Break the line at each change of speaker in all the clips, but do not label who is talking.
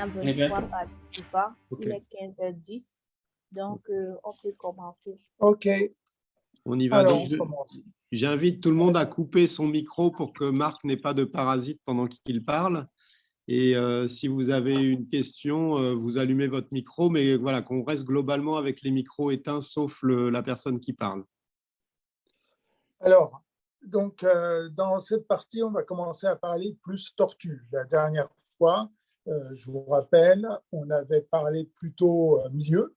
a
Les
23
gâteaux.
participants.
Ok,
Il est 15h10. Donc, on peut commencer.
OK,
on y va.
alors
Donc,
on commence.
j'invite tout le monde à couper son micro pour que Marc n'ait pas de parasite pendant qu'il parle. Et si vous avez une question, vous allumez votre micro, mais voilà, qu'on reste globalement avec les micros éteints, sauf la personne qui parle.
Alors, donc, dans cette partie, on va commencer à parler plus tortue. La dernière fois, je vous rappelle, on avait parlé plutôt milieu.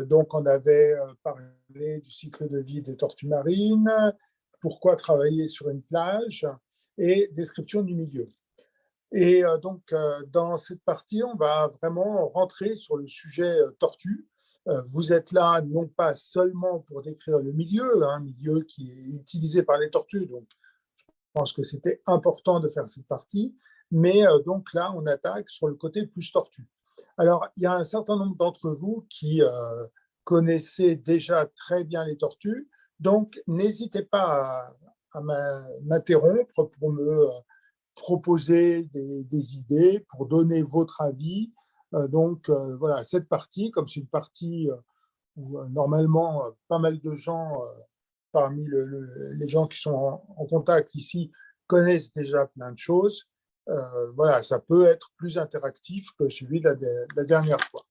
Donc, on avait parlé du cycle de vie des tortues marines, pourquoi travailler sur une plage et description du milieu. Et donc, dans cette partie, on va vraiment rentrer sur le sujet tortue. Vous êtes là non pas seulement pour décrire le milieu, un milieu qui est utilisé par les tortues, donc je pense que c'était important de faire cette partie, mais donc là, on attaque sur le côté plus tortue. Alors, il y a un certain nombre d'entre vous qui connaissaient déjà très bien les tortues, donc n'hésitez pas à m'interrompre pour me proposer des idées, pour donner votre avis. Donc, voilà, cette partie, comme c'est une partie où normalement pas mal de gens, parmi les gens qui sont en contact ici, connaissent déjà plein de choses, voilà, ça peut être plus interactif que celui de la dernière fois.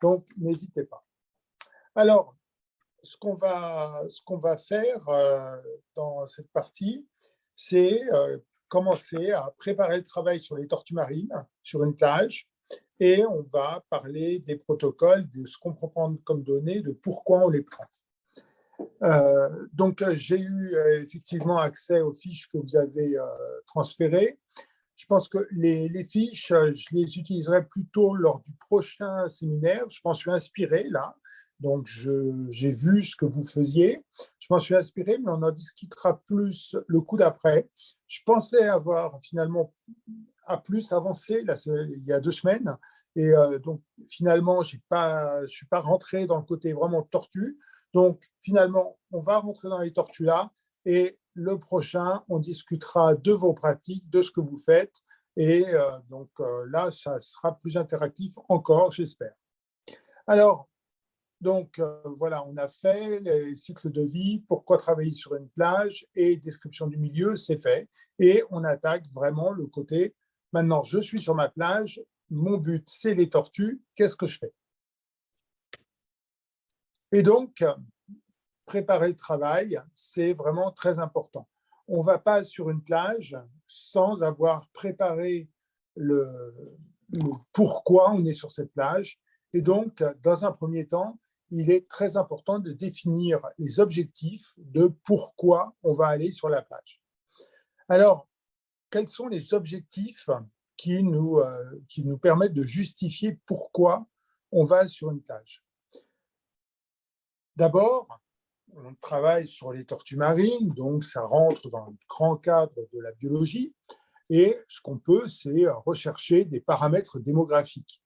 Donc, n'hésitez pas. Alors, ce qu'on va faire dans cette partie, c'est commencer à préparer le travail sur les tortues marines, sur une plage, et on va parler des protocoles, de ce qu'on peut prendre comme données, de pourquoi on les prend. Donc, j'ai eu effectivement accès aux fiches que vous avez transférées. Je pense que les fiches, je les utiliserai plutôt lors du prochain séminaire. Je m'en suis inspiré là. Donc, j'ai vu ce que vous faisiez. Je m'en suis inspiré, mais on en discutera plus le coup d'après. Je pensais avoir finalement à plus avancé là, il y a 2 semaines. Et donc, finalement, je ne suis pas rentré dans le côté vraiment tortue. Donc, finalement, on va rentrer dans les tortues là. Et le prochain, on discutera de vos pratiques, de ce que vous faites. Et donc là, ça sera plus interactif encore, j'espère. Alors, donc voilà, on a fait les cycles de vie, pourquoi travailler sur une plage et description du milieu, c'est fait. Et on attaque vraiment le côté, maintenant je suis sur ma plage, mon but c'est les tortues, qu'est-ce que je fais? Et donc, préparer le travail, c'est vraiment très important. On ne va pas sur une plage sans avoir préparé le pourquoi on est sur cette plage. Et donc, dans un premier temps, il est très important de définir les objectifs de pourquoi on va aller sur la plage. Alors, quels sont les objectifs qui nous permettent de justifier pourquoi on va sur une plage? D'abord, on travaille sur les tortues marines, donc ça rentre dans le grand cadre de la biologie. Et ce qu'on peut, c'est rechercher des paramètres démographiques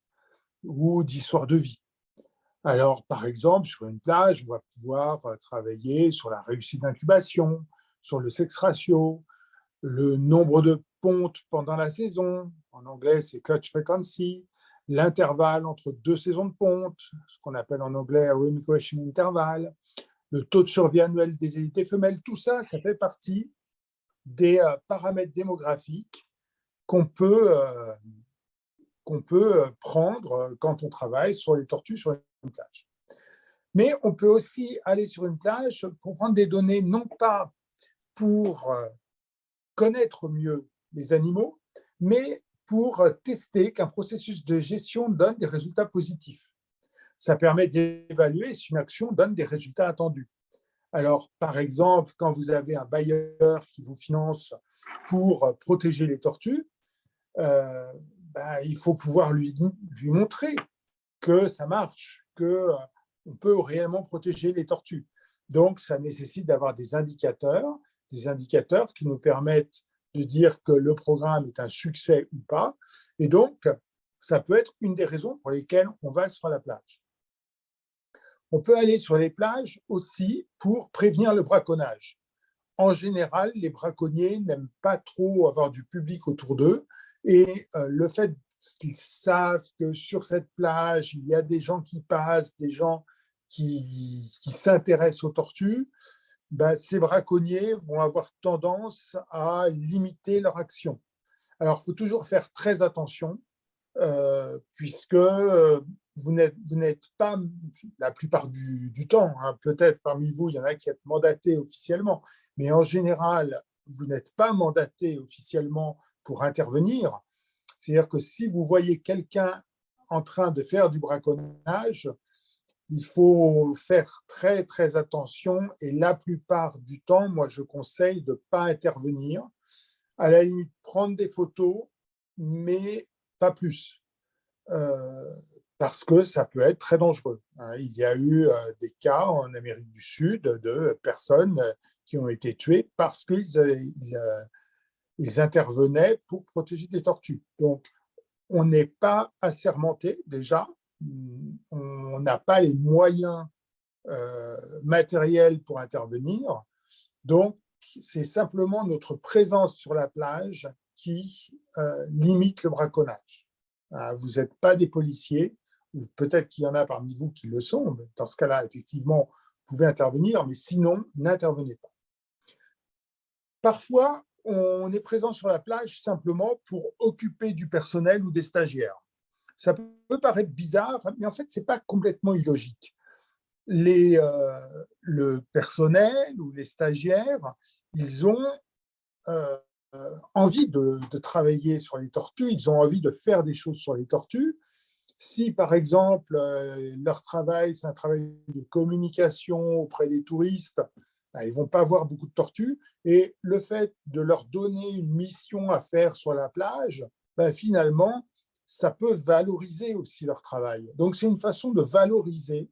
ou d'histoire de vie. Alors, par exemple, sur une plage, on va pouvoir travailler sur la réussite d'incubation, sur le sex ratio, le nombre de pontes pendant la saison, en anglais c'est clutch frequency, l'intervalle entre 2 saisons de ponte, ce qu'on appelle en anglais remigration interval, le taux de survie annuel des unités femelles, tout ça, ça fait partie des paramètres démographiques qu'on peut prendre quand on travaille sur les tortues sur une plage. Mais on peut aussi aller sur une plage pour prendre des données non pas pour connaître mieux les animaux, mais pour tester qu'un processus de gestion donne des résultats positifs. Ça permet d'évaluer si une action donne des résultats attendus. Alors, par exemple, quand vous avez un bailleur qui vous finance pour protéger les tortues, il faut pouvoir lui montrer que ça marche, qu'on peut réellement protéger les tortues. Donc, ça nécessite d'avoir des indicateurs qui nous permettent de dire que le programme est un succès ou pas. Et donc, ça peut être une des raisons pour lesquelles on va sur la plage. On peut aller sur les plages aussi pour prévenir le braconnage. En général, les braconniers n'aiment pas trop avoir du public autour d'eux et le fait qu'ils savent que sur cette plage, il y a des gens qui passent, des gens qui s'intéressent aux tortues, ben, ces braconniers vont avoir tendance à limiter leur action. Alors, il faut toujours faire très attention, puisque vous n'êtes pas, la plupart du temps, hein, peut-être parmi vous, il y en a qui êtes mandatés officiellement, mais en général, vous n'êtes pas mandaté officiellement pour intervenir. C'est-à-dire que si vous voyez quelqu'un en train de faire du braconnage, il faut faire très, très attention. Et la plupart du temps, moi, je conseille de ne pas intervenir. À la limite, prendre des photos, mais pas plus. Parce que ça peut être très dangereux. Il y a eu des cas en Amérique du Sud de personnes qui ont été tuées parce qu'ils intervenaient pour protéger des tortues. Donc, on n'est pas assermenté déjà, on n'a pas les moyens matériels pour intervenir. Donc, c'est simplement notre présence sur la plage qui limite le braconnage. Vous n'êtes pas des policiers, ou peut-être qu'il y en a parmi vous qui le sont, mais dans ce cas-là, effectivement, vous pouvez intervenir, mais sinon, n'intervenez pas. Parfois, on est présent sur la plage simplement pour occuper du personnel ou des stagiaires. Ça peut paraître bizarre, mais en fait, ce n'est pas complètement illogique. Le personnel ou les stagiaires, ils ont envie de travailler sur les tortues, ils ont envie de faire des choses sur les tortues. Si, par exemple, leur travail, c'est un travail de communication auprès des touristes, ils ne vont pas voir beaucoup de tortues. Et le fait de leur donner une mission à faire sur la plage, finalement, ça peut valoriser aussi leur travail. Donc, c'est une façon de valoriser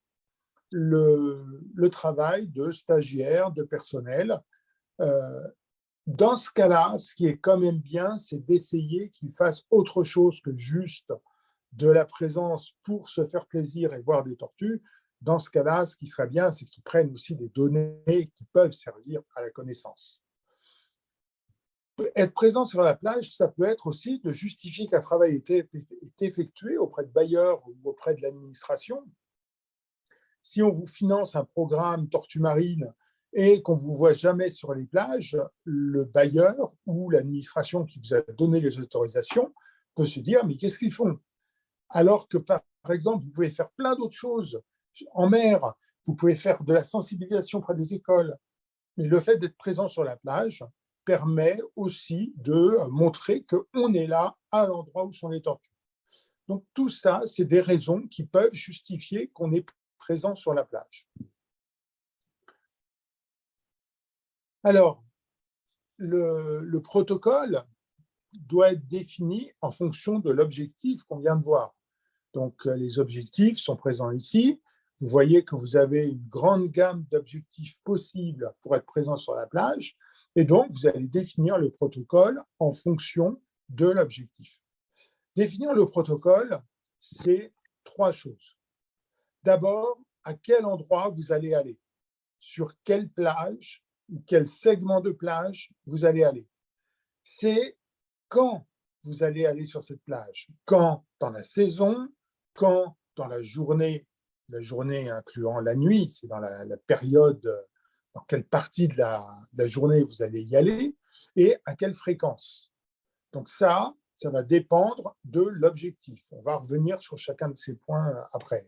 le travail de stagiaires, de personnel. Dans ce cas-là, ce qui est quand même bien, c'est d'essayer qu'ils fassent autre chose que juste de la présence pour se faire plaisir et voir des tortues. Dans ce cas-là, ce qui serait bien, c'est qu'ils prennent aussi des données qui peuvent servir à la connaissance. Être présent sur la plage, ça peut être aussi de justifier qu'un travail est effectué auprès de bailleurs ou auprès de l'administration. Si on vous finance un programme tortue marine et qu'on ne vous voit jamais sur les plages, le bailleur ou l'administration qui vous a donné les autorisations peut se dire « mais qu'est-ce qu'ils font ?» Alors que, par exemple, vous pouvez faire plein d'autres choses en mer, vous pouvez faire de la sensibilisation auprès des écoles. Mais le fait d'être présent sur la plage permet aussi de montrer qu'on est là à l'endroit où sont les tortues. Donc tout ça, c'est des raisons qui peuvent justifier qu'on est présent sur la plage. Alors, le protocole doit être défini en fonction de l'objectif qu'on vient de voir. Donc, les objectifs sont présents ici. Vous voyez que vous avez une grande gamme d'objectifs possibles pour être présent sur la plage. Et donc, vous allez définir le protocole en fonction de l'objectif. Définir le protocole, c'est 3 choses. D'abord, à quel endroit vous allez aller, sur quelle plage ou quel segment de plage vous allez aller. C'est quand vous allez aller sur cette plage, quand dans la saison, quand dans la journée incluant la nuit, c'est dans la période, dans quelle partie de la journée vous allez y aller et à quelle fréquence. Donc ça va dépendre de l'objectif. On va revenir sur chacun de ces points après.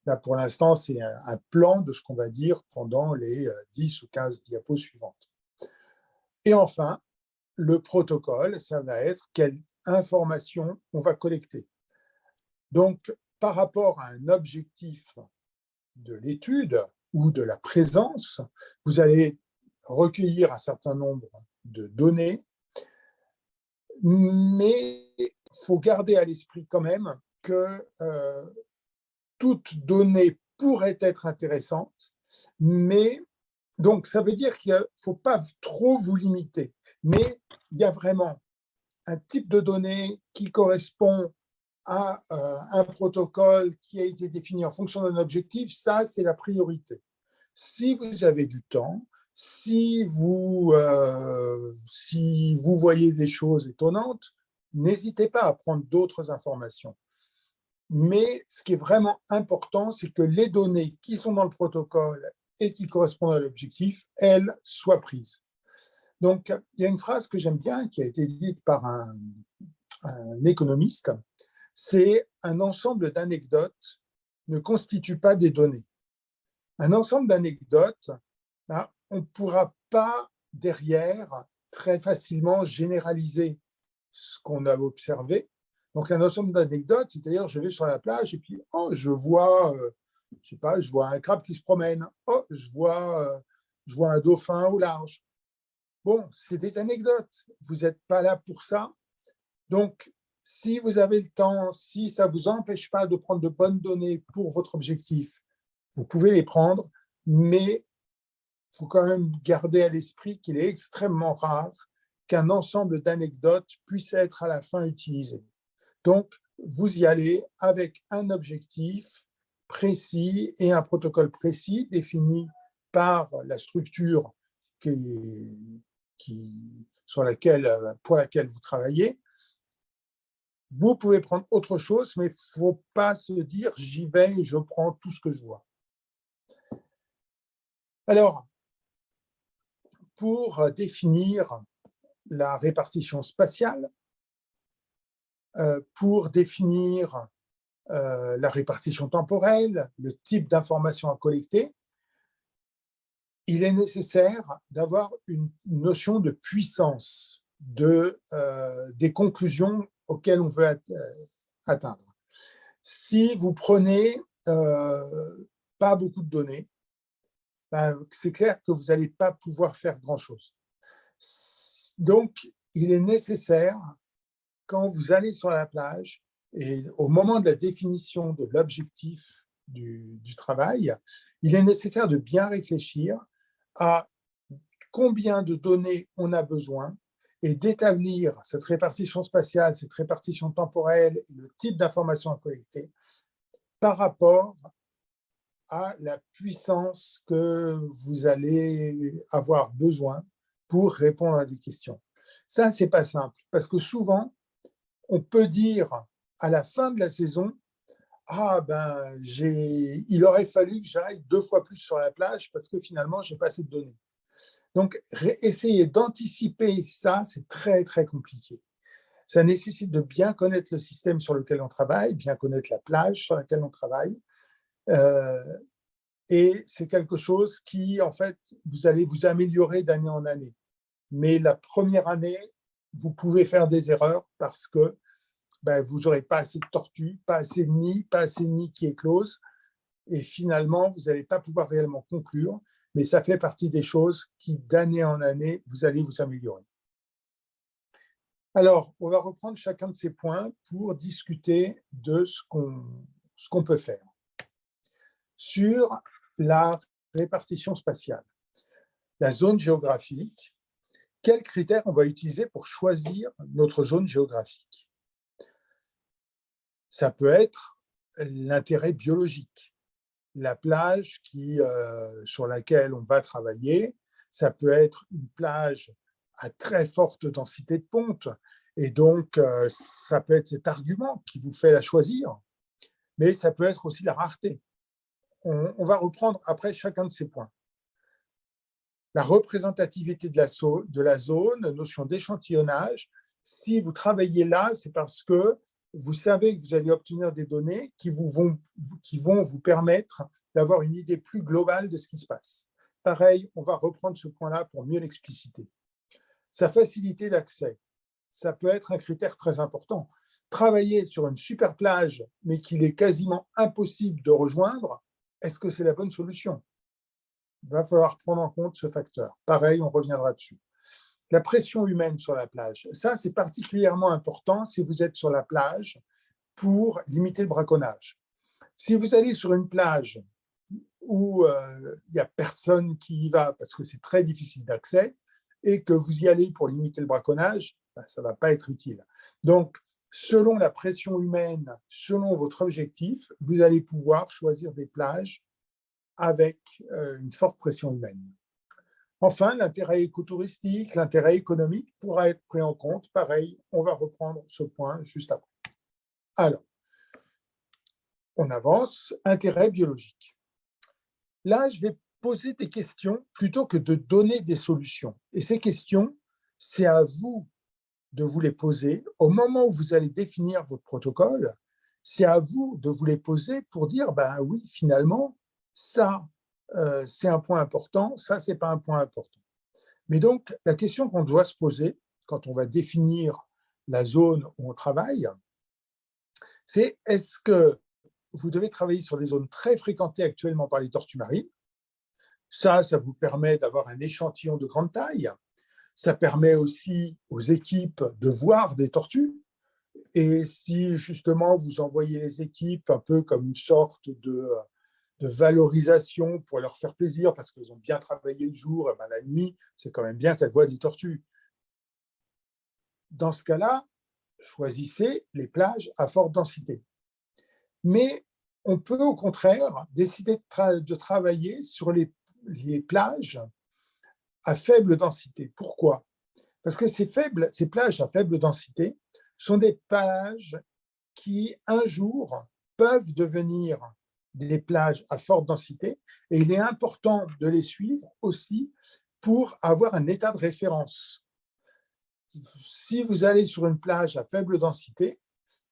Là, pour l'instant, c'est un plan de ce qu'on va dire pendant les 10 ou 15 diapos suivantes. Et enfin, le protocole, ça va être quelle information on va collecter. Donc, par rapport à un objectif de l'étude ou de la présence, vous allez recueillir un certain nombre de données, mais il faut garder à l'esprit quand même que toute donnée pourrait être intéressante, mais donc ça veut dire qu'il ne faut pas trop vous limiter, mais il y a vraiment un type de données qui correspond à un protocole qui a été défini en fonction d'un objectif, ça c'est la priorité. Si vous avez du temps, si vous voyez des choses étonnantes, n'hésitez pas à prendre d'autres informations. Mais ce qui est vraiment important, c'est que les données qui sont dans le protocole et qui correspondent à l'objectif, elles soient prises. Donc, il y a une phrase que j'aime bien qui a été dite par un économiste, c'est « un ensemble d'anecdotes ne constitue pas des données ». Un ensemble d'anecdotes, ben, on ne pourra pas derrière très facilement généraliser ce qu'on a observé. Donc, un ensemble d'anecdotes, c'est-à-dire je vais sur la plage et puis oh, je vois un crabe qui se promène, oh, je vois un dauphin au large. Bon, c'est des anecdotes, vous n'êtes pas là pour ça. Donc, si vous avez le temps, si ça ne vous empêche pas de prendre de bonnes données pour votre objectif, vous pouvez les prendre, mais il faut quand même garder à l'esprit qu'il est extrêmement rare qu'un ensemble d'anecdotes puisse être à la fin utilisé. Donc, vous y allez avec un objectif précis et un protocole précis défini par la structure pour laquelle vous travaillez. Vous pouvez prendre autre chose, mais il ne faut pas se dire « j'y vais et je prends tout ce que je vois ». Alors, pour définir la répartition spatiale, pour définir la répartition temporelle, le type d'information à collecter, il est nécessaire d'avoir une notion de puissance des conclusions auxquelles on veut atteindre. Si vous prenez pas beaucoup de données, ben, c'est clair que vous n'allez pas pouvoir faire grand-chose. Donc, il est nécessaire, quand vous allez sur la plage, et au moment de la définition de l'objectif du travail, il est nécessaire de bien réfléchir à combien de données on a besoin et d'établir cette répartition spatiale, cette répartition temporelle et le type d'information à collecter par rapport à la puissance que vous allez avoir besoin pour répondre à des questions. Ça, ce n'est pas simple, parce que souvent, on peut dire à la fin de la saison, ah ben, il aurait fallu que j'aille 2 fois plus sur la plage parce que finalement, je n'ai pas assez de données. Donc, essayer d'anticiper ça, c'est très, très compliqué. Ça nécessite de bien connaître le système sur lequel on travaille, bien connaître la plage sur laquelle on travaille. Et c'est quelque chose qui, en fait, vous allez vous améliorer d'année en année. Mais la première année, vous pouvez faire des erreurs parce que ben, vous n'aurez pas assez de tortues, pas assez de nids qui éclosent. Et finalement, vous n'allez pas pouvoir réellement conclure. Mais ça fait partie des choses qui, d'année en année, vous allez vous améliorer. Alors, on va reprendre chacun de ces points pour discuter de ce qu'on peut faire. Sur la répartition spatiale, la zone géographique, quels critères on va utiliser pour choisir notre zone géographique? Ça peut être l'intérêt biologique, la plage sur laquelle on va travailler, ça peut être une plage à très forte densité de ponte, et donc ça peut être cet argument qui vous fait la choisir, mais ça peut être aussi la rareté. On va reprendre après chacun de ces points. La représentativité de la zone, notion d'échantillonnage. Si vous travaillez là, c'est parce que vous savez que vous allez obtenir des données qui vont vous permettre d'avoir une idée plus globale de ce qui se passe. Pareil, on va reprendre ce point-là pour mieux l'expliciter. Sa facilité d'accès, ça peut être un critère très important. Travailler sur une super plage, mais qu'il est quasiment impossible de rejoindre, est-ce que c'est la bonne solution? Il va falloir prendre en compte ce facteur. Pareil, on reviendra dessus. La pression humaine sur la plage, ça c'est particulièrement important si vous êtes sur la plage pour limiter le braconnage. Si vous allez sur une plage où il n'y a personne qui y va parce que c'est très difficile d'accès et que vous y allez pour limiter le braconnage, ben, ça ne va pas être utile. Donc, selon la pression humaine, selon votre objectif, vous allez pouvoir choisir des plages avec une forte pression humaine. Enfin, l'intérêt écotouristique, l'intérêt économique pourra être pris en compte. Pareil, on va reprendre ce point juste après. Alors, on avance. Intérêt biologique. Là, je vais poser des questions plutôt que de donner des solutions. Et ces questions, c'est à vous de vous les poser au moment où vous allez définir votre protocole. C'est à vous de vous les poser pour dire, ben oui, finalement, ça, c'est un point important, ça, c'est pas un point important. Mais donc, la question qu'on doit se poser quand on va définir la zone où on travaille, c'est est-ce que vous devez travailler sur des zones très fréquentées actuellement par les tortues marines? Ça vous permet d'avoir un échantillon de grande taille. Ça permet aussi aux équipes de voir des tortues. Et si justement vous envoyez les équipes un peu comme une sorte de valorisation pour leur faire plaisir parce qu'elles ont bien travaillé le jour, et ben la nuit, c'est quand même bien qu'elles voient des tortues. Dans ce cas-là, choisissez les plages à forte densité. Mais on peut au contraire décider de travailler sur les plages à faible densité. Pourquoi? Parce que ces plages à faible densité sont des plages qui, un jour, peuvent devenir des plages à forte densité, et il est important de les suivre aussi pour avoir un état de référence. Si vous allez sur une plage à faible densité,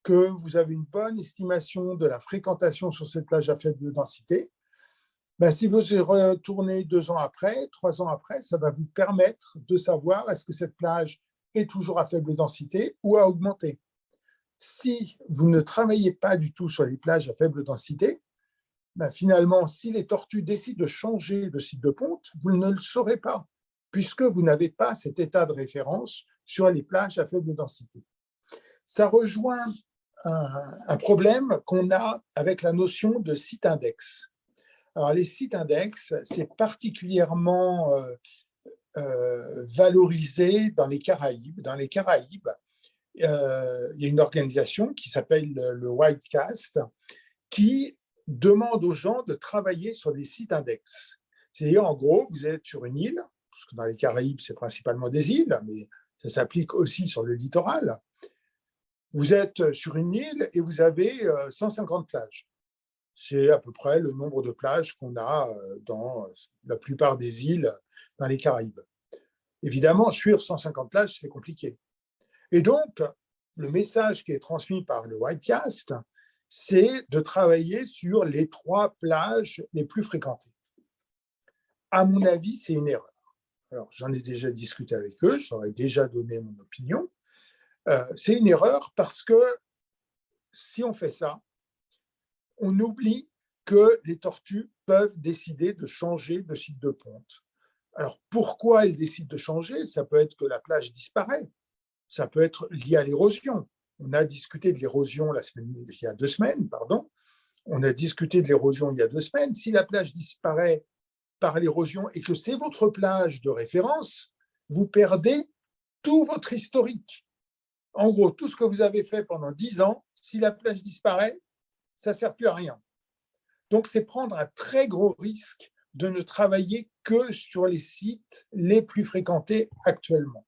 que vous avez une bonne estimation de la fréquentation sur cette plage à faible densité, ben si vous retournez 2 ans après, 3 ans après, ça va vous permettre de savoir est-ce que cette plage est toujours à faible densité ou a augmenté. Si vous ne travaillez pas du tout sur les plages à faible densité, ben finalement, si les tortues décident de changer de site de ponte, vous ne le saurez pas, puisque vous n'avez pas cet état de référence sur les plages à faible densité. Ça rejoint un problème qu'on a avec la notion de site index. Alors, les sites index, c'est particulièrement valorisé dans les Caraïbes. Dans les Caraïbes, il y a une organisation qui s'appelle le Whitecast qui demande aux gens de travailler sur des sites index. C'est-à-dire, en gros, vous êtes sur une île, parce que dans les Caraïbes, c'est principalement des îles, mais ça s'applique aussi sur le littoral. Vous êtes sur une île et vous avez 150 plages. C'est à peu près le nombre de plages qu'on a dans la plupart des îles dans les Caraïbes. Évidemment, suivre 150 plages, c'est compliqué. Et donc, le message qui est transmis par le Whitecast, c'est de travailler sur les 3 plages les plus fréquentées. À mon avis, c'est une erreur. Alors, j'en ai déjà discuté avec eux, je leur ai déjà donné mon opinion. C'est une erreur parce que si on fait ça, on oublie que les tortues peuvent décider de changer de site de ponte. Alors, pourquoi elles décident de changer? Ça peut être que la plage disparaît. Ça peut être lié à l'érosion. On a discuté de l'érosion il y a 2 semaines, pardon. On a discuté de l'érosion il y a 2 semaines. Si la plage disparaît par l'érosion et que c'est votre plage de référence, vous perdez tout votre historique. En gros, tout ce que vous avez fait pendant 10 ans, si la plage disparaît, ça ne sert plus à rien. Donc, c'est prendre un très gros risque de ne travailler que sur les sites les plus fréquentés actuellement.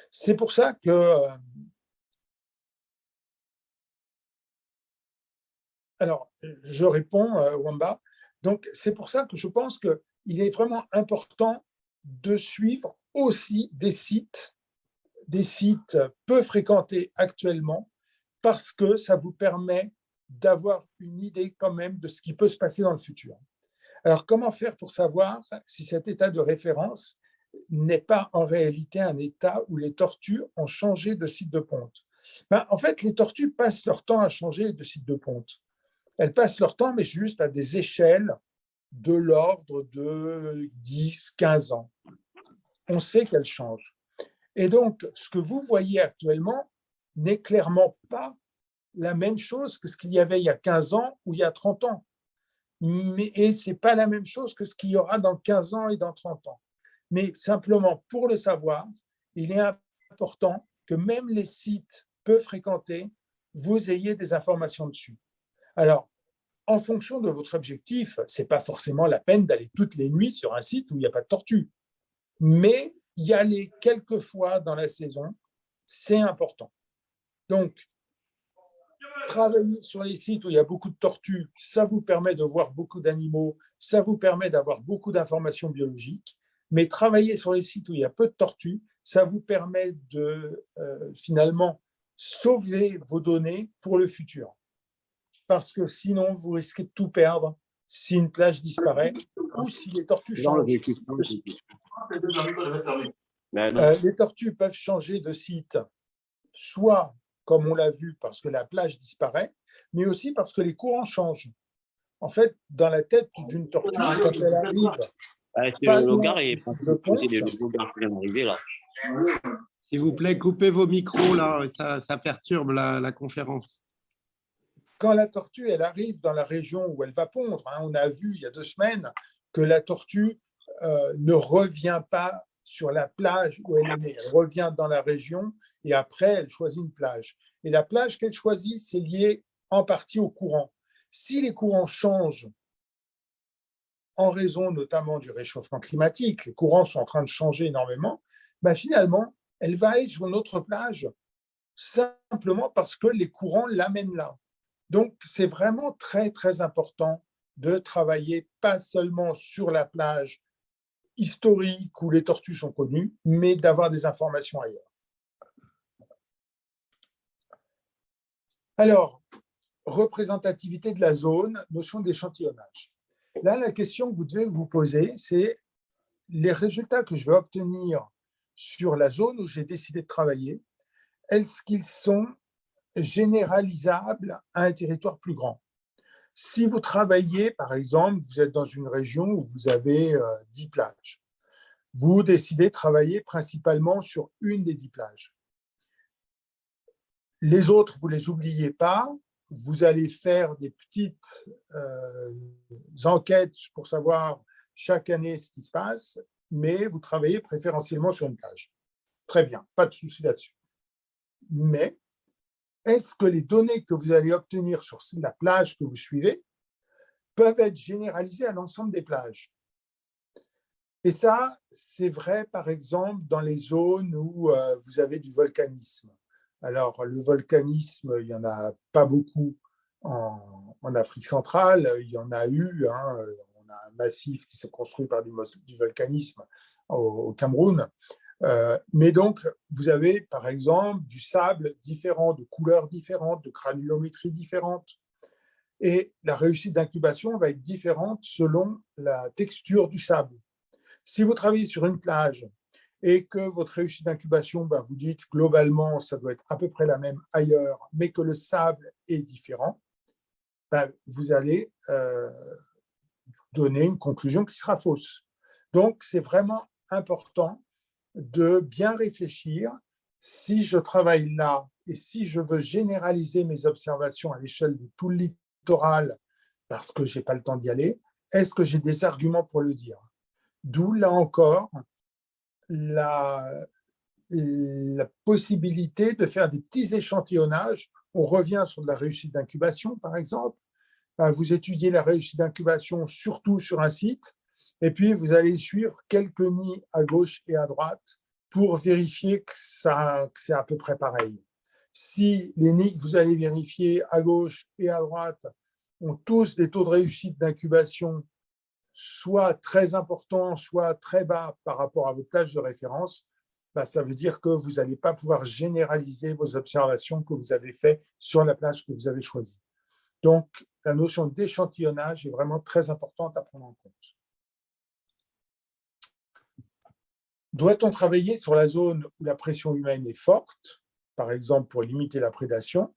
C'est pour ça que... Alors, je réponds, Wamba. Donc, c'est pour ça que je pense qu'il est vraiment important de suivre aussi des sites peu fréquentés actuellement, parce que ça vous permet d'avoir une idée quand même de ce qui peut se passer dans le futur. Alors, comment faire pour savoir si cet état de référence n'est pas en réalité un état où les tortues ont changé de site de ponte? En fait, les tortues passent leur temps à changer de site de ponte. Elles passent leur temps, mais juste à des échelles de l'ordre de 10, 15 ans. On sait qu'elles changent. Et donc, ce que vous voyez actuellement n'est clairement pas la même chose que ce qu'il y avait il y a 15 ans ou il y a 30 ans. Et ce n'est pas la même chose que ce qu'il y aura dans 15 ans et dans 30 ans. Mais simplement, pour le savoir, il est important que même les sites peu fréquentés, vous ayez des informations dessus. Alors, en fonction de votre objectif, ce n'est pas forcément la peine d'aller toutes les nuits sur un site où il n'y a pas de tortues. mais y aller quelques fois dans la saison, c'est important. Donc, travailler sur les sites où il y a beaucoup de tortues, ça vous permet de voir beaucoup d'animaux, ça vous permet d'avoir beaucoup d'informations biologiques, mais travailler sur les sites où il y a peu de tortues, ça vous permet de finalement sauver vos données pour le futur. Parce que sinon, vous risquez de tout perdre si une plage disparaît ou si les tortues changent. Les tortues peuvent changer de site, soit, comme on l'a vu, parce que la plage disparaît, mais aussi parce que les courants changent. En fait, dans la tête d'une tortue, quand elle arrive, pas loin de ponte,
S'il vous plaît, coupez vos micros, là, ça perturbe la conférence.
quand la tortue elle arrive dans la région où elle va pondre, on a vu il y a 2 semaines que la tortue ne revient pas sur la plage où elle est née. Elle revient dans la région et après, elle choisit une plage. Et la plage qu'elle choisit, c'est lié en partie au courant. Si les courants changent en raison notamment du réchauffement climatique, les courants sont en train de changer énormément, finalement, elle va aller sur une autre plage simplement parce que les courants l'amènent là. Donc, c'est vraiment très, très important de travailler pas seulement sur la plage historique où les tortues sont connues, mais d'avoir des informations ailleurs. Alors, représentativité de la zone, notion d'échantillonnage. Là, la question que vous devez vous poser, c'est les résultats que je vais obtenir sur la zone où j'ai décidé de travailler, est-ce qu'ils sont généralisables à un territoire plus grand? Si vous travaillez, par exemple, vous êtes dans une région où vous avez 10 plages, vous décidez de travailler principalement sur une des 10 plages. Les autres, vous ne les oubliez pas, vous allez faire des petites enquêtes pour savoir chaque année ce qui se passe, mais vous travaillez préférentiellement sur une plage. Très bien, pas de souci là-dessus. Mais est-ce que les données que vous allez obtenir sur la plage que vous suivez peuvent être généralisées à l'ensemble des plages? Et ça, c'est vrai, par exemple, dans les zones où vous avez du volcanisme. Alors, le volcanisme, il n'y en a pas beaucoup en Afrique centrale. Il y en a eu. On a un massif qui s'est construit par du volcanisme au Cameroun. Mais donc, vous avez, par exemple, du sable différent, de couleurs différentes, de granulométrie différente. Et la réussite d'incubation va être différente selon la texture du sable. Si vous travaillez sur une plage et que votre réussite d'incubation, vous dites globalement, ça doit être à peu près la même ailleurs, mais que le sable est différent, vous allez donner une conclusion qui sera fausse. Donc, c'est vraiment important de bien réfléchir. Si je travaille là et si je veux généraliser mes observations à l'échelle de tout le littoral parce que je n'ai pas le temps d'y aller, est-ce que j'ai des arguments pour le dire? D'où, là encore, la possibilité de faire des petits échantillonnages. On revient sur de la réussite d'incubation, par exemple. Vous étudiez la réussite d'incubation surtout sur un site, et puis vous allez suivre quelques nids à gauche et à droite pour vérifier que c'est à peu près pareil. Si les nids que vous allez vérifier à gauche et à droite ont tous des taux de réussite d'incubation soit très importants, soit très bas par rapport à vos plages de référence, ça veut dire que vous n'allez pas pouvoir généraliser vos observations que vous avez faites sur la plage que vous avez choisie. Donc, la notion d'échantillonnage est vraiment très importante à prendre en compte. Doit-on travailler sur la zone où la pression humaine est forte, par exemple pour limiter la prédation?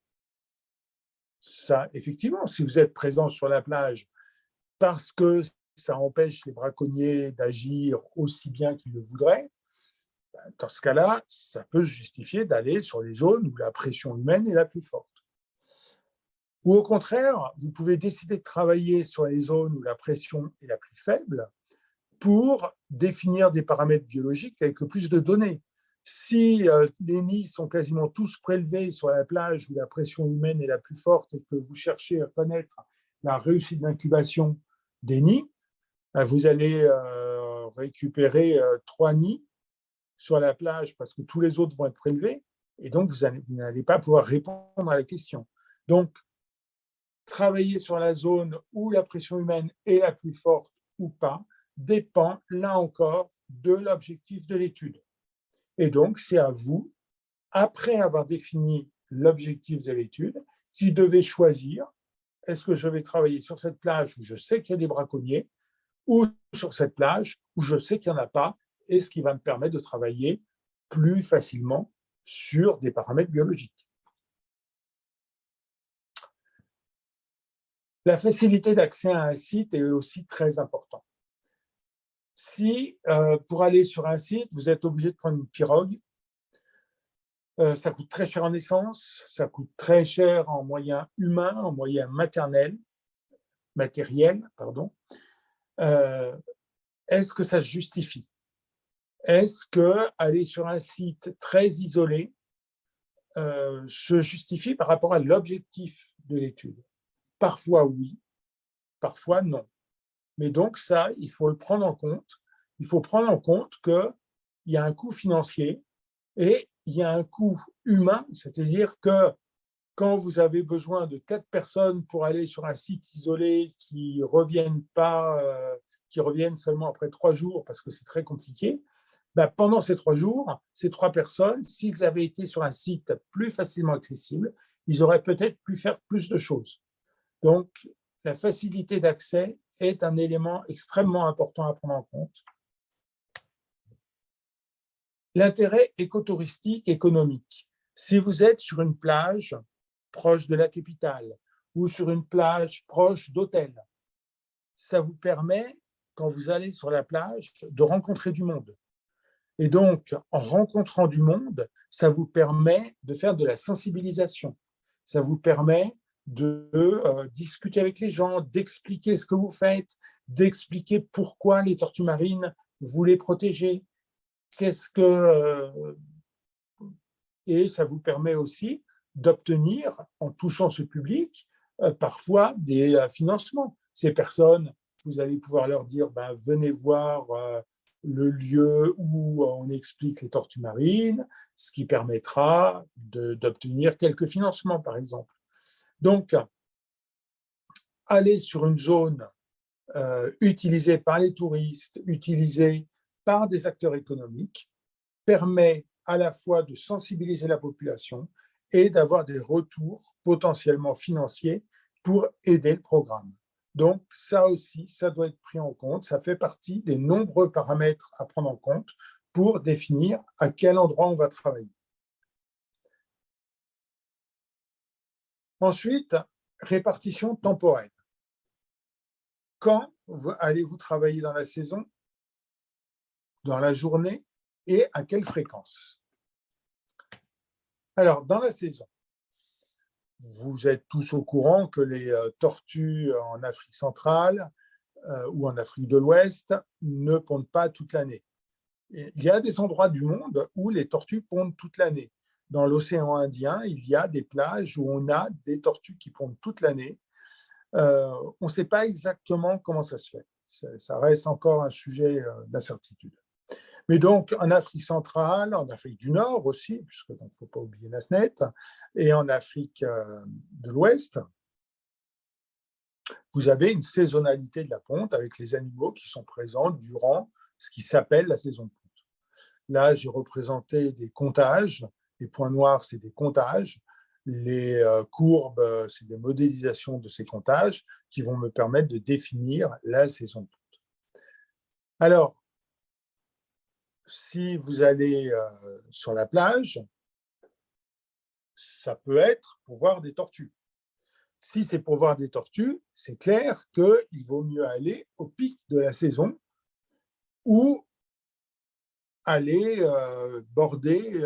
Ça, effectivement, si vous êtes présent sur la plage parce que ça empêche les braconniers d'agir aussi bien qu'ils le voudraient, dans ce cas-là, ça peut justifier d'aller sur les zones où la pression humaine est la plus forte. Ou au contraire, vous pouvez décider de travailler sur les zones où la pression est la plus faible pour définir des paramètres biologiques avec le plus de données. Si les nids sont quasiment tous prélevés sur la plage où la pression humaine est la plus forte et que vous cherchez à connaître la réussite d'incubation des nids, vous allez récupérer 3 nids sur la plage parce que tous les autres vont être prélevés et donc vous n'allez pas pouvoir répondre à la question. Donc, travailler sur la zone où la pression humaine est la plus forte ou pas dépend, là encore, de l'objectif de l'étude. Et donc, c'est à vous, après avoir défini l'objectif de l'étude, qui devez choisir, est-ce que je vais travailler sur cette plage où je sais qu'il y a des braconniers ou sur cette plage où je sais qu'il n'y en a pas, et ce qui va me permettre de travailler plus facilement sur des paramètres biologiques. La facilité d'accès à un site est aussi très importante. Si, pour aller sur un site, vous êtes obligé de prendre une pirogue, ça coûte très cher en essence, ça coûte très cher en moyens humains, en moyens matériels, pardon. Est-ce que ça se justifie? Est-ce que aller sur un site très isolé se justifie par rapport à l'objectif de l'étude? Parfois oui, parfois non. Mais donc ça, il faut le prendre en compte. Il faut prendre en compte qu'il y a un coût financier et il y a un coût humain, c'est-à-dire que quand vous avez besoin de 4 personnes pour aller sur un site isolé qui reviennent seulement après 3 jours parce que c'est très compliqué, ben pendant ces 3 jours, ces 3 personnes, s'ils avaient été sur un site plus facilement accessible, ils auraient peut-être pu faire plus de choses. Donc, la facilité d'accès est un élément extrêmement important à prendre en compte. L'intérêt écotouristique économique. Si vous êtes sur une plage proche de la capitale ou sur une plage proche d'hôtels, ça vous permet, quand vous allez sur la plage, de rencontrer du monde. Et donc, en rencontrant du monde, ça vous permet de faire de la sensibilisation. Ça vous permet de discuter avec les gens, d'expliquer ce que vous faites, d'expliquer pourquoi les tortues marines, vous les protégez. Et ça vous permet aussi d'obtenir, en touchant ce public, parfois des financements. Ces personnes, vous allez pouvoir leur dire, venez voir le lieu où on explique les tortues marines, ce qui permettra d'obtenir quelques financements, par exemple. Donc, aller sur une zone utilisée par les touristes, utilisée par des acteurs économiques, permet à la fois de sensibiliser la population et d'avoir des retours potentiellement financiers pour aider le programme. Donc, ça aussi, ça doit être pris en compte. Ça fait partie des nombreux paramètres à prendre en compte pour définir à quel endroit on va travailler. Ensuite, répartition temporelle. Quand allez-vous travailler dans la saison, dans la journée et à quelle fréquence? Alors, dans la saison, vous êtes tous au courant que les tortues en Afrique centrale ou en Afrique de l'Ouest ne pondent pas toute l'année. Il y a des endroits du monde où les tortues pondent toute l'année. Dans l'océan Indien, il y a des plages où on a des tortues qui pondent toute l'année. On ne sait pas exactement comment ça se fait. Ça reste encore un sujet d'incertitude. Mais donc, en Afrique centrale, en Afrique du Nord aussi, puisque il ne faut pas oublier Nasnet, et en Afrique de l'Ouest, vous avez une saisonnalité de la ponte avec les animaux qui sont présents durant ce qui s'appelle la saison de ponte. Là, j'ai représenté des comptages. Les points noirs, c'est des comptages. Les courbes, c'est des modélisations de ces comptages qui vont me permettre de définir la saison de ponte. Alors, si vous allez sur la plage, ça peut être pour voir des tortues. Si c'est pour voir des tortues, c'est clair qu'il vaut mieux aller au pic de la saison ou aller border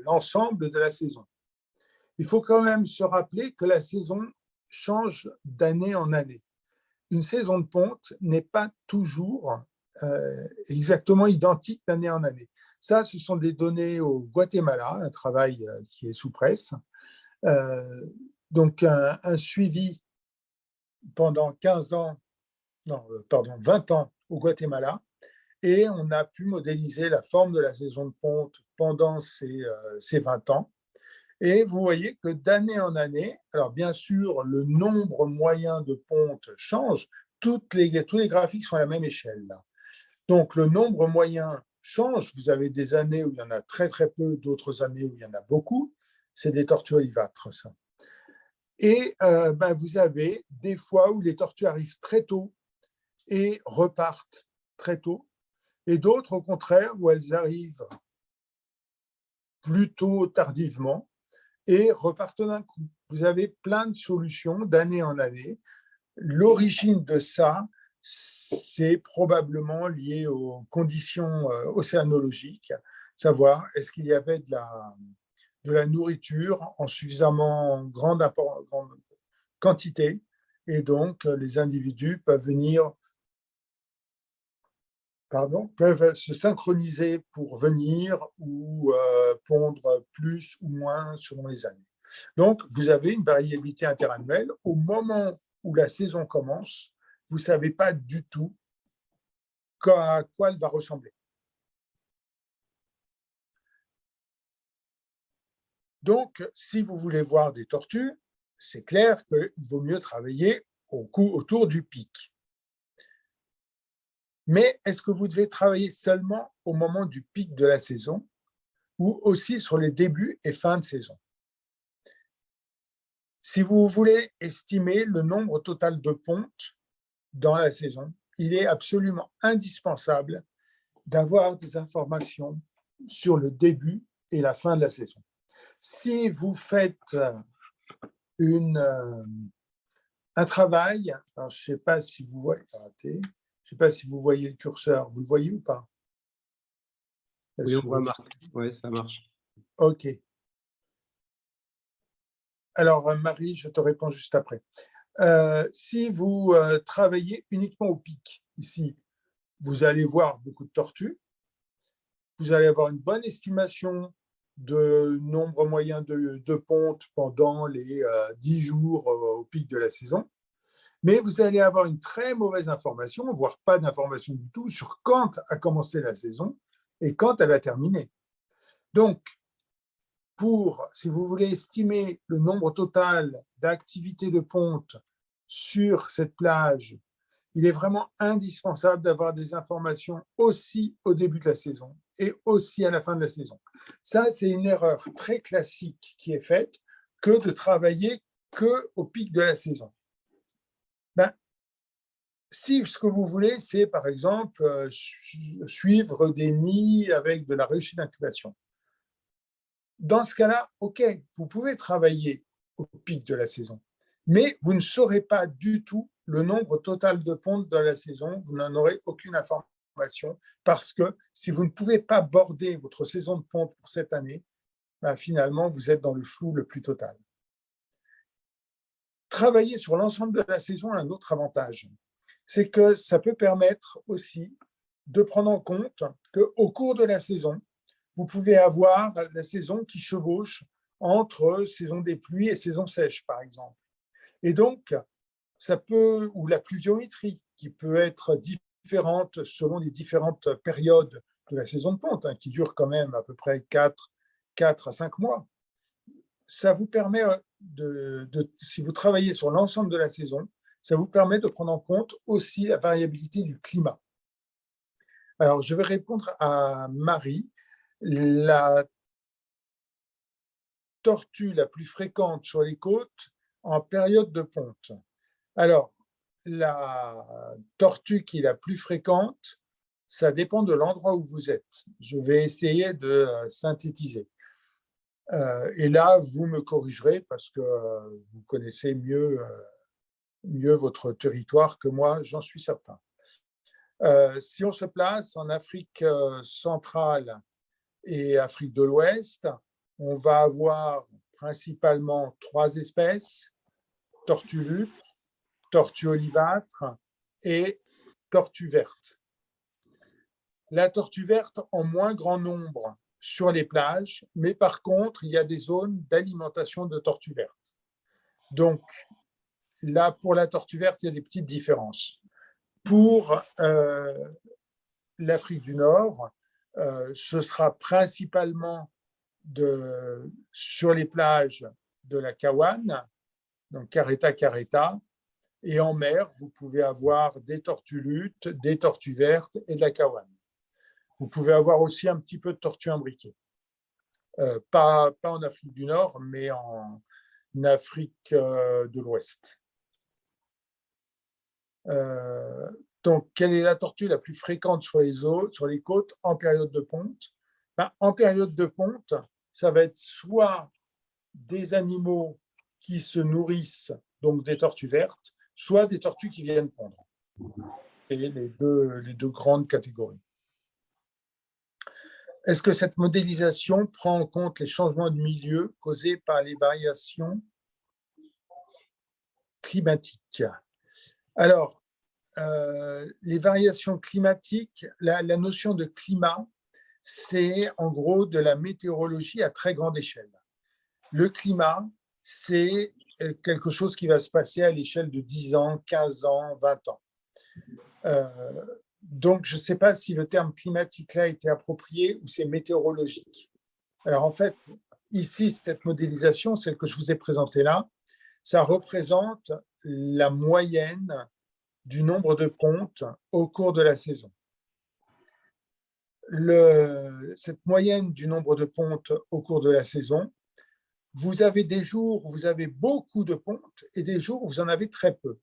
l'ensemble de la saison. Il faut quand même se rappeler que la saison change d'année en année. Une saison de ponte n'est pas toujours exactement identique d'année en année. Ça, ce sont des données au Guatemala, un travail qui est sous presse. Donc, un suivi pendant 20 ans au Guatemala. et on a pu modéliser la forme de la saison de ponte pendant ces 20 ans. Et vous voyez que d'année en année, alors bien sûr, le nombre moyen de pontes change, tous les graphiques sont à la même échelle là. Donc, le nombre moyen change. Vous avez des années où il y en a très, très peu, d'autres années où il y en a beaucoup. C'est des tortues olivâtres, ça. Et vous avez des fois où les tortues arrivent très tôt et repartent très tôt, et d'autres, au contraire, où elles arrivent plutôt tardivement et repartent d'un coup. Vous avez plein de solutions d'année en année. L'origine de ça, c'est probablement lié aux conditions océanologiques, savoir est-ce qu'il y avait de la nourriture en suffisamment grande quantité, et donc les individus peuvent se synchroniser pour venir ou pondre plus ou moins selon les années. Donc, vous avez une variabilité interannuelle. Au moment où la saison commence, vous ne savez pas du tout à quoi elle va ressembler. Donc, si vous voulez voir des tortues, c'est clair qu'il vaut mieux travailler autour du pic. Mais est-ce que vous devez travailler seulement au moment du pic de la saison ou aussi sur les débuts et fins de saison? Si vous voulez estimer le nombre total de pontes dans la saison, il est absolument indispensable d'avoir des informations sur le début et la fin de la saison. Si vous faites un travail, alors je ne sais pas si vous voyez, je sais pas si vous voyez le curseur, vous le voyez ou pas?
Oui, on voit Marc. Oui, ça marche.
OK. Alors, Marie, je te réponds juste après. Si vous travaillez uniquement au pic, ici, vous allez voir beaucoup de tortues, vous allez avoir une bonne estimation de nombre moyen de pontes pendant les 10 jours au pic de la saison, mais vous allez avoir une très mauvaise information, voire pas d'information du tout, sur quand a commencé la saison et quand elle a terminé. Donc, si vous voulez estimer le nombre total d'activités de ponte sur cette plage, il est vraiment indispensable d'avoir des informations aussi au début de la saison et aussi à la fin de la saison. Ça, c'est une erreur très classique qui est faite, que de travailler qu'au pic de la saison. Si ce que vous voulez, c'est par exemple suivre des nids avec de la réussite d'incubation, dans ce cas-là, OK, vous pouvez travailler au pic de la saison, mais vous ne saurez pas du tout le nombre total de pontes dans la saison, vous n'en aurez aucune information, parce que si vous ne pouvez pas border votre saison de ponte pour cette année, finalement, vous êtes dans le flou le plus total. Travailler sur l'ensemble de la saison a un autre avantage, c'est que ça peut permettre aussi de prendre en compte qu'au cours de la saison, vous pouvez avoir la saison qui chevauche entre saison des pluies et saison sèche, par exemple. Et donc, ou la pluviométrie, qui peut être différente selon les différentes périodes de la saison de ponte, qui dure quand même à peu près 4 à 5 mois. Ça vous permet, si vous travaillez sur l'ensemble de la saison, ça vous permet de prendre en compte aussi la variabilité du climat. Alors, je vais répondre à Marie. La tortue la plus fréquente sur les côtes en période de ponte. Alors, la tortue qui est la plus fréquente, ça dépend de l'endroit où vous êtes. Je vais essayer de synthétiser. Et là, vous me corrigerez parce que vous connaissez mieux votre territoire que moi, j'en suis certain. Si on se place en Afrique centrale et Afrique de l'Ouest, on va avoir principalement 3 espèces, tortue lup, tortue olivâtre et tortue verte. La tortue verte en moins grand nombre sur les plages, mais par contre, il y a des zones d'alimentation de tortues vertes. Donc, là, pour la tortue verte, il y a des petites différences. Pour l'Afrique du Nord, ce sera principalement sur les plages de la Kawan, donc Careta, et en mer, vous pouvez avoir des tortues luttes, des tortues vertes et de la Kawan. Vous pouvez avoir aussi un petit peu de tortues imbriquées. Pas en Afrique du Nord, mais en Afrique de l'Ouest. Donc, quelle est la tortue la plus fréquente sur les côtes en période de ponte? En période de ponte, ça va être soit des animaux qui se nourrissent, donc des tortues vertes, soit des tortues qui viennent pondre. Et les deux grandes catégories. Est-ce que cette modélisation prend en compte les changements de milieu causés par les variations climatiques? Alors, les variations climatiques, la notion de climat, c'est en gros de la météorologie à très grande échelle. Le climat, c'est quelque chose qui va se passer à l'échelle de 10 ans, 15 ans, 20 ans. Donc, je ne sais pas si le terme climatique là était approprié ou c'est météorologique. Alors, en fait, ici, cette modélisation, celle que je vous ai présentée là, ça représente la moyenne du nombre de pontes au cours de la saison. Cette moyenne du nombre de pontes au cours de la saison, vous avez des jours où vous avez beaucoup de pontes et des jours où vous en avez très peu.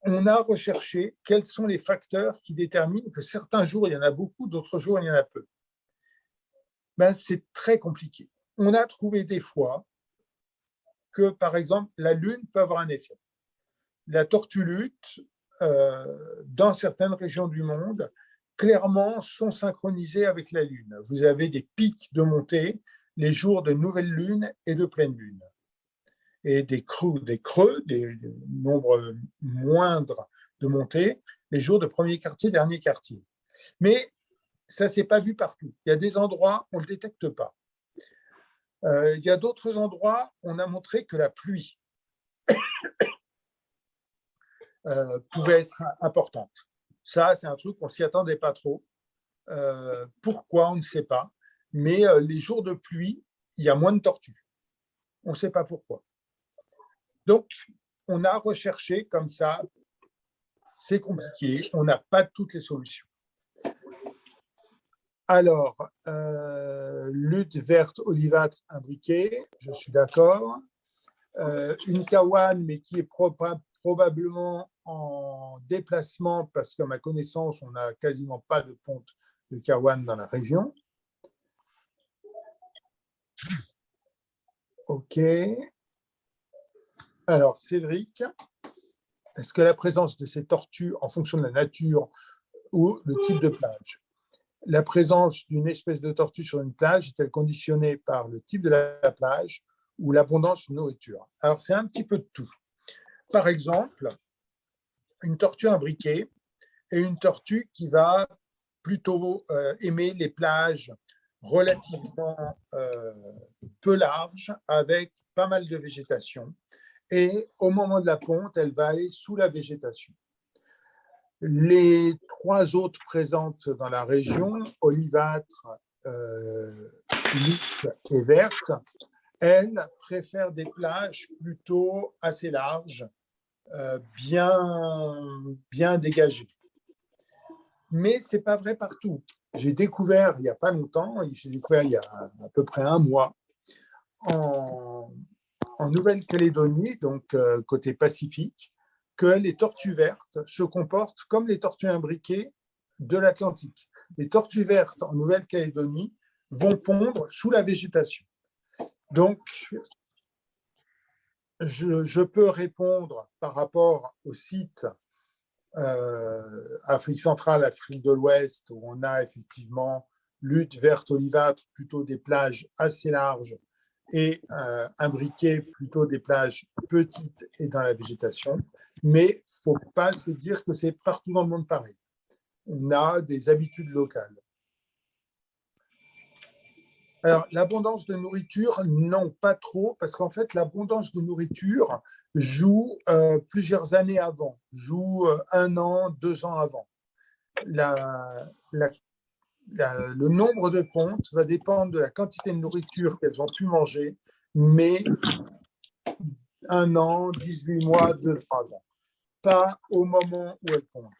On a recherché quels sont les facteurs qui déterminent que certains jours, il y en a beaucoup, d'autres jours, il y en a peu. C'est très compliqué. On a trouvé des fois que, par exemple, la Lune peut avoir un effet. La tortue lutte, dans certaines régions du monde, clairement sont synchronisées avec la Lune. Vous avez des pics de montée les jours de nouvelle lune et de pleine lune. Et des creux, des nombres moindres de montée, les jours de premier quartier, dernier quartier. Mais ça ne s'est pas vu partout. Il y a des endroits où on ne le détecte pas. Il y a d'autres endroits où on a montré que la pluie pouvait être importante. Ça, c'est un truc qu'on ne s'y attendait pas trop. Pourquoi, on ne sait pas. Mais les jours de pluie, il y a moins de tortues. On ne sait pas pourquoi. Donc, on a recherché comme ça. C'est compliqué. On n'a pas toutes les solutions. Alors, lutte verte, olivâtre, imbriquée, je suis d'accord. Une kawan, mais qui est probablement en déplacement, parce qu'à ma connaissance, on n'a quasiment pas de ponte de kawan dans la région. OK. Alors, Cédric, est-ce que la présence de ces tortues, en fonction de la nature ou le type de plage, la présence d'une espèce de tortue sur une plage est-elle conditionnée par le type de la plage ou l'abondance de nourriture? Alors, c'est un petit peu de tout. Par exemple, une tortue imbriquée est une tortue qui va plutôt aimer les plages relativement peu larges, avec pas mal de végétation. Et au moment de la ponte, elle va aller sous la végétation. Les trois autres présentes dans la région, olivâtre, lutte et verte, elles préfèrent des plages plutôt assez larges, bien dégagées. Mais ce n'est pas vrai partout. J'ai découvert il n'y a pas longtemps, il y a à peu près un mois, en Nouvelle-Calédonie, donc côté Pacifique, que les tortues vertes se comportent comme les tortues imbriquées de l'Atlantique. Les tortues vertes en Nouvelle-Calédonie vont pondre sous la végétation. Donc, je peux répondre par rapport au site Afrique centrale, Afrique de l'Ouest, où on a effectivement lutte verte olivâtre, plutôt des plages assez larges, et imbriquées, plutôt des plages petites et dans la végétation. Mais il ne faut pas se dire que c'est partout dans le monde pareil. On a des habitudes locales. Alors, l'abondance de nourriture, non, pas trop, parce qu'en fait, l'abondance de nourriture joue plusieurs années avant, joue 1 an, 2 ans avant. le nombre de pontes va dépendre de la quantité de nourriture qu'elles ont pu manger, mais 1 an, 18 mois, 2-3 ans, pas au moment où elles pondent.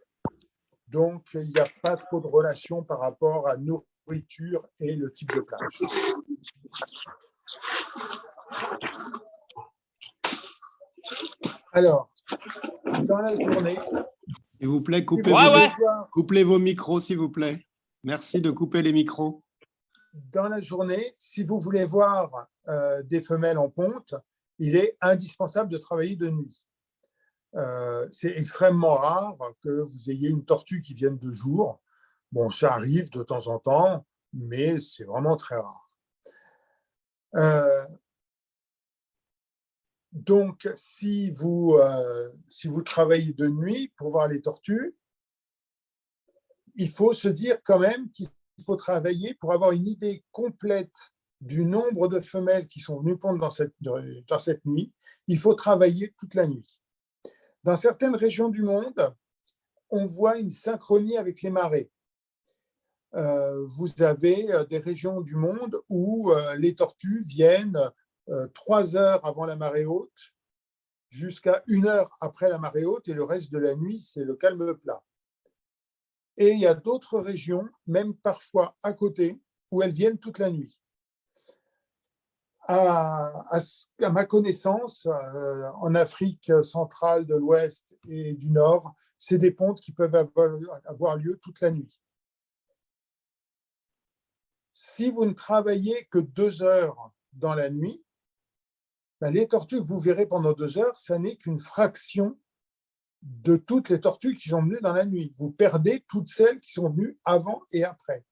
Donc, il n'y a pas trop de relation par rapport à nourriture et le type de plage. Alors, dans la journée,
S'il vous plaît, coupez vos micros, s'il vous plaît. Merci de couper les micros.
Dans la journée, si vous voulez voir des femelles en ponte, il est indispensable de travailler de nuit. C'est extrêmement rare que vous ayez une tortue qui vienne de jour. Bon, ça arrive de temps en temps, mais c'est vraiment très rare. Donc, si vous travaillez de nuit pour voir les tortues, il faut se dire quand même qu'il faut travailler pour avoir une idée complète du nombre de femelles qui sont venues pondre dans cette nuit. Il faut travailler toute la nuit. Dans certaines régions du monde, on voit une synchronie avec les marées. Vous avez des régions du monde où les tortues viennent 3 heures avant la marée haute jusqu'à 1 heure après la marée haute, et le reste de la nuit, c'est le calme plat. Et il y a d'autres régions, même parfois à côté, où elles viennent toute la nuit. À ma connaissance, en Afrique centrale, de l'Ouest et du Nord, c'est des pontes qui peuvent avoir lieu toute la nuit. Si vous ne travaillez que 2 heures dans la nuit, les tortues que vous verrez pendant 2 heures, ça n'est qu'une fraction de toutes les tortues qui sont venues dans la nuit. Vous perdez toutes celles qui sont venues avant et après.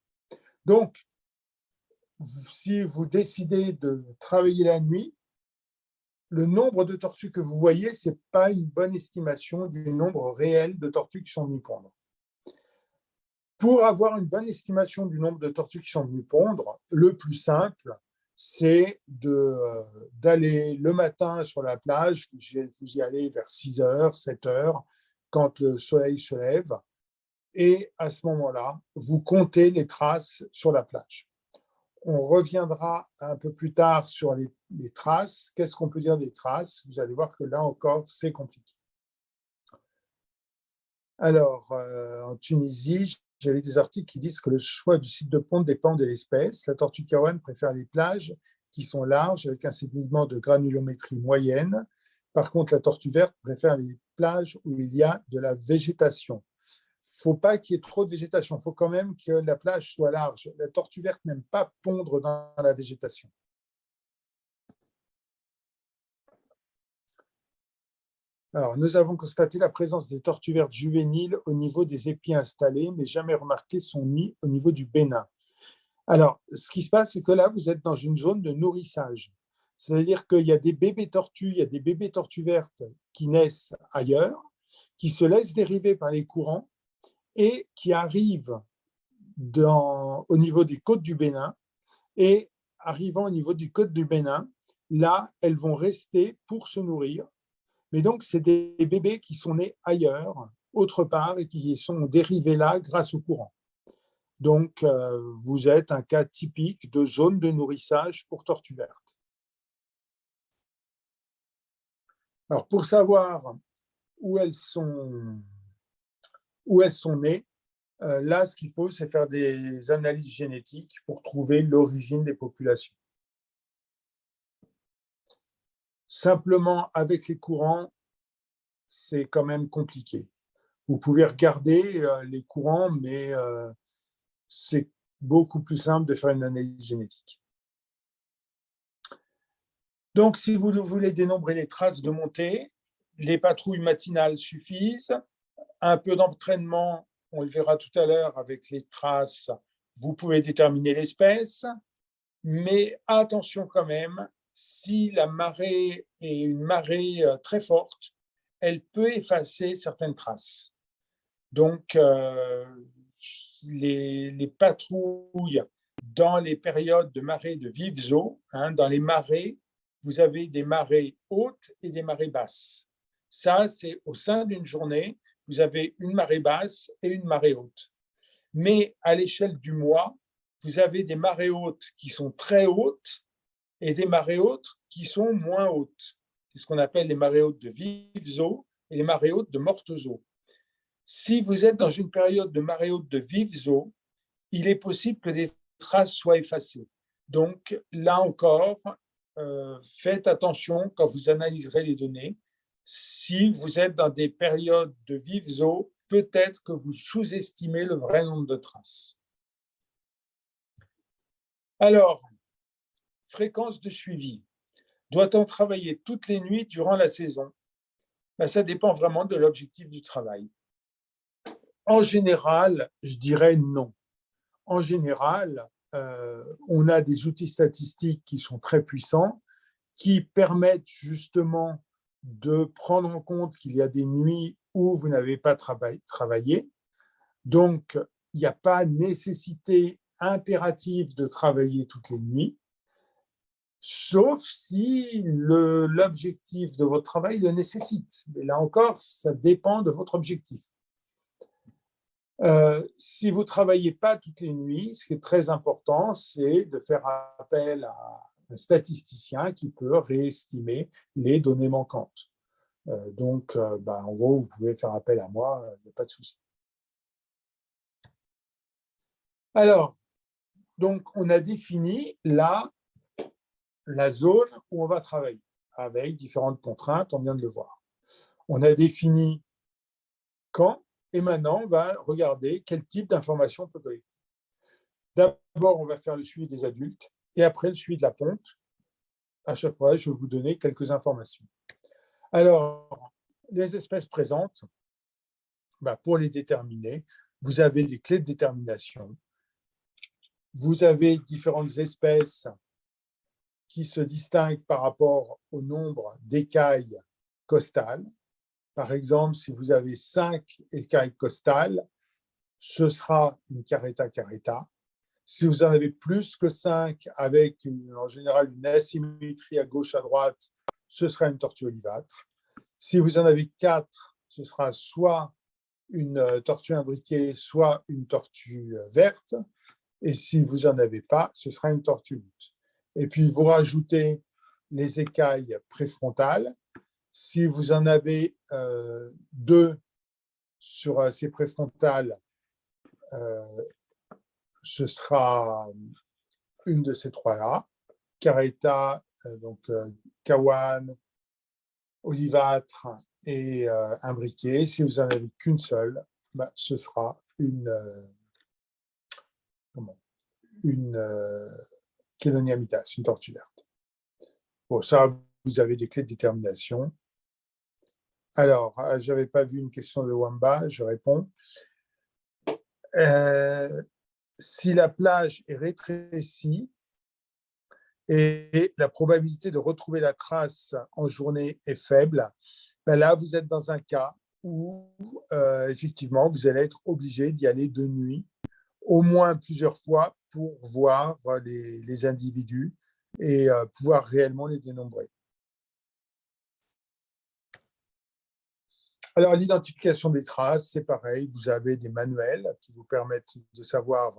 Donc, si vous décidez de travailler la nuit, le nombre de tortues que vous voyez, ce n'est pas une bonne estimation du nombre réel de tortues qui sont venues pondre. Pour avoir une bonne estimation du nombre de tortues qui sont venues pondre, le plus simple, c'est d'aller le matin sur la plage. Vous y allez vers 6 heures, 7 heures, quand le soleil se lève. Et à ce moment-là, vous comptez les traces sur la plage. On reviendra un peu plus tard sur les traces. Qu'est-ce qu'on peut dire des traces? Vous allez voir que là encore, c'est compliqué. Alors, en Tunisie, j'avais des articles qui disent que le choix du site de ponte dépend de l'espèce. La tortue carouane préfère les plages qui sont larges avec un sédiment de granulométrie moyenne. Par contre, la tortue verte préfère les plages où il y a de la végétation. Il ne faut pas qu'il y ait trop de végétation. Il faut quand même que la plage soit large. La tortue verte n'aime pas pondre dans la végétation. Alors, nous avons constaté la présence des tortues vertes juvéniles au niveau des épis installés, mais jamais remarqué son nid au niveau du Bénin. Alors, ce qui se passe, c'est que là, vous êtes dans une zone de nourrissage. C'est-à-dire qu'il y a des bébés tortues, il y a des bébés tortues vertes qui naissent ailleurs, qui se laissent dériver par les courants et qui arrivent au niveau des côtes du Bénin. Et arrivant au niveau du côte du Bénin, là, elles vont rester pour se nourrir. Mais donc, c'est des bébés qui sont nés ailleurs, autre part, et qui sont dérivés là grâce au courant. Donc, vous êtes un cas typique de zone de nourrissage pour tortues vertes. Alors, pour savoir où elles sont nées, là, ce qu'il faut, c'est faire des analyses génétiques pour trouver l'origine des populations. Simplement, avec les courants, c'est quand même compliqué. Vous pouvez regarder les courants, mais c'est beaucoup plus simple de faire une analyse génétique. Donc, si vous voulez dénombrer les traces de montée, les patrouilles matinales suffisent. Un peu d'entraînement, on le verra tout à l'heure avec les traces, vous pouvez déterminer l'espèce. Mais attention quand même, si la marée est une marée très forte, elle peut effacer certaines traces. Donc, les patrouilles dans les périodes de marée de vives eaux, dans les marées, vous avez des marées hautes et des marées basses. Ça, c'est au sein d'une journée, vous avez une marée basse et une marée haute. Mais à l'échelle du mois, vous avez des marées hautes qui sont très hautes et des marées hautes qui sont moins hautes. C'est ce qu'on appelle les marées hautes de vives eaux et les marées hautes de mortes eaux. Si vous êtes dans une période de marée haute de vives eaux, il est possible que des traces soient effacées. Donc, là encore, faites attention quand vous analyserez les données. Si vous êtes dans des périodes de vives eaux, peut-être que vous sous-estimez le vrai nombre de traces. Alors, fréquence de suivi. Doit-on travailler toutes les nuits durant la saison? Ça dépend vraiment de l'objectif du travail. En général, je dirais non. En général, on a des outils statistiques qui sont très puissants, qui permettent justement de prendre en compte qu'il y a des nuits où vous n'avez pas travaillé. Donc, il n'y a pas nécessité impérative de travailler toutes les nuits, sauf si l'objectif de votre travail le nécessite. Mais là encore, ça dépend de votre objectif. Si vous ne travaillez pas toutes les nuits, ce qui est très important, c'est de faire appel à un statisticien qui peut réestimer les données manquantes. Donc, en gros, vous pouvez faire appel à moi, il n'y a pas de souci. Alors, donc, on a défini la zone où on va travailler, avec différentes contraintes, on vient de le voir. On a défini quand, et maintenant, on va regarder quel type d'informations on peut collecter. D'abord, on va faire le suivi des adultes, et après le suivi de la ponte. À chaque fois, je vais vous donner quelques informations. Alors, les espèces présentes, pour les déterminer, vous avez des clés de détermination. Vous avez différentes espèces qui se distinguent par rapport au nombre d'écailles costales. Par exemple, si vous avez 5 écailles costales, ce sera une Caretta caretta. Si vous en avez plus que 5, avec en général une asymétrie à gauche, à droite, ce sera une tortue olivâtre. Si vous en avez 4, ce sera soit une tortue imbriquée, soit une tortue verte. Et si vous n'en avez pas, ce sera une tortue lutte. Et puis, vous rajoutez les écailles préfrontales. Si vous en avez 2 sur ces préfrontales, ce sera une de ces 3-là. Caretta, Kawan, olivâtre et imbriqué. Si vous n'en avez qu'une seule, ce sera une Cheloniamidas, une tortue verte. Bon, ça, vous avez des clés de détermination. Alors, je n'avais pas vu une question de Wamba, je réponds. Si la plage est rétrécie et la probabilité de retrouver la trace en journée est faible, là, vous êtes dans un cas où, effectivement, vous allez être obligé d'y aller de nuit, au moins plusieurs fois, pour voir les individus et pouvoir réellement les dénombrer. Alors, l'identification des traces, c'est pareil. Vous avez des manuels qui vous permettent de savoir,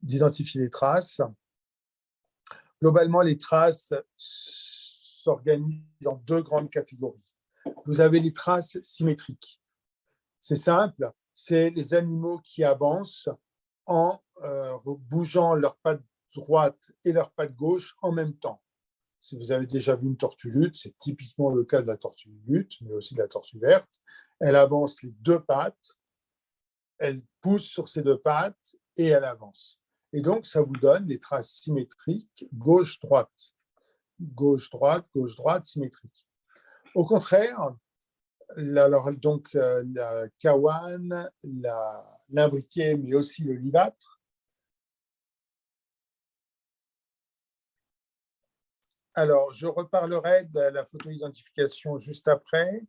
d'identifier les traces. Globalement, les traces s'organisent en 2 grandes catégories. Vous avez les traces symétriques. C'est simple, c'est les animaux qui avancent en bougeant leur patte droite et leur patte gauche en même temps. Si vous avez déjà vu une tortue lutte, c'est typiquement le cas de la tortue lutte, mais aussi de la tortue verte. Elle avance les 2 pattes, elle pousse sur ses 2 pattes et elle avance. Et donc, ça vous donne des traces symétriques gauche-droite. Gauche-droite, gauche-droite, symétrique. Au contraire, la Kawan, l'imbriqué, mais aussi l'olivâtre, alors, je reparlerai de la photo-identification juste après.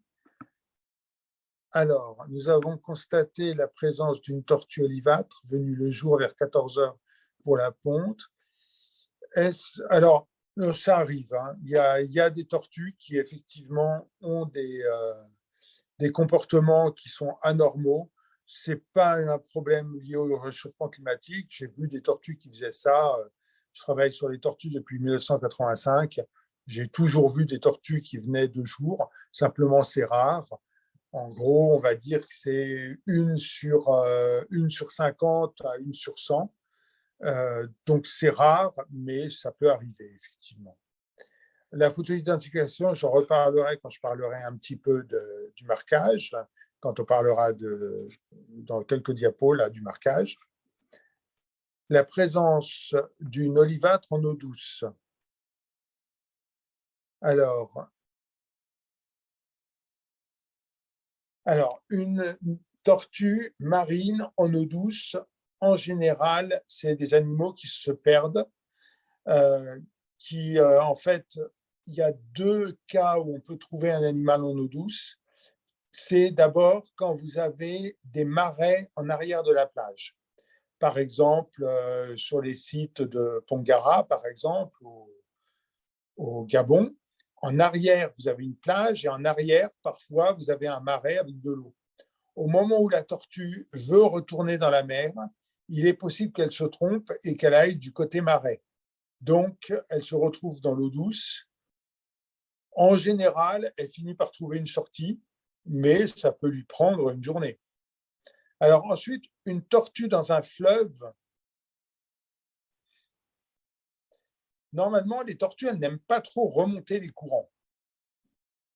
Alors, nous avons constaté la présence d'une tortue olivâtre venue le jour vers 14 h pour la ponte. Alors, ça arrive. Hein. Il y a des tortues qui, effectivement, ont des des comportements qui sont anormaux. Ce n'est pas un problème lié au réchauffement climatique. J'ai vu des tortues qui faisaient ça. Je travaille sur les tortues depuis 1985. J'ai toujours vu des tortues qui venaient de jour. Simplement, c'est rare. En gros, on va dire que c'est 1/50 à 1/100. Donc, c'est rare, mais ça peut arriver, effectivement. La photo-identification, j'en reparlerai quand je parlerai un petit peu du marquage, quand on parlera dans quelques diapos là, du marquage. La présence d'une olivâtre en eau douce. Alors, une tortue marine en eau douce, en général, c'est des animaux qui se perdent, en fait, il y a 2 cas où on peut trouver un animal en eau douce. C'est d'abord quand vous avez des marais en arrière de la plage. Par exemple, sur les sites de Pongara, par exemple, au Gabon, en arrière, vous avez une plage et en arrière, parfois, vous avez un marais avec de l'eau. Au moment où la tortue veut retourner dans la mer, il est possible qu'elle se trompe et qu'elle aille du côté marais. Donc, elle se retrouve dans l'eau douce. En général, elle finit par trouver une sortie, mais ça peut lui prendre une journée. Alors ensuite, une tortue dans un fleuve. Normalement, les tortues, elles n'aiment pas trop remonter les courants.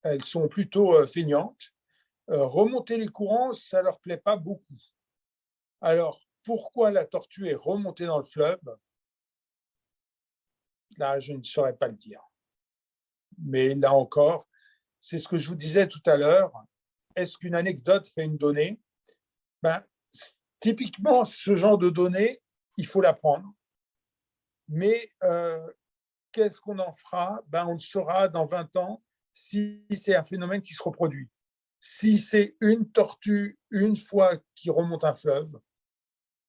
Elles sont plutôt feignantes. Remonter les courants, ça ne leur plaît pas beaucoup. Alors, pourquoi la tortue est remontée dans le fleuve? Là, je ne saurais pas le dire. Mais là encore, c'est ce que je vous disais tout à l'heure. Est-ce qu'une anecdote fait une donnée? Typiquement, ce genre de données, il faut l'apprendre. Mais qu'est-ce qu'on en fera? On le saura dans 20 ans si c'est un phénomène qui se reproduit. Si c'est une tortue, une fois qui remonte un fleuve,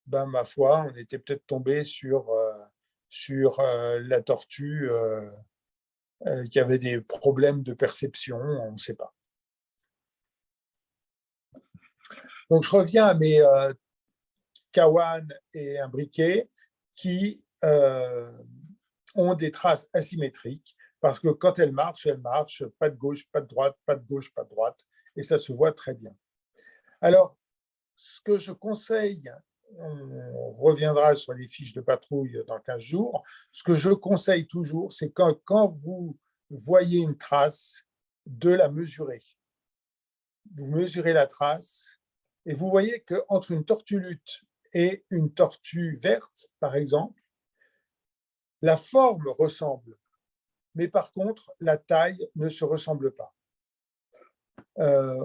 ma foi, on était peut-être tombé sur la tortue qui avait des problèmes de perception, on ne sait pas. Donc, je reviens à mes kawan et imbriqués qui ont des traces asymétriques parce que quand elles marchent, pas de gauche, pas de droite, pas de gauche, pas de droite, et ça se voit très bien. Alors, ce que je conseille, on reviendra sur les fiches de patrouille dans 15 jours, ce que je conseille toujours, c'est quand vous voyez une trace, de la mesurer. Vous mesurez la trace et vous voyez qu'entre une tortue lutte et une tortue verte, par exemple, la forme ressemble, mais par contre, la taille ne se ressemble pas.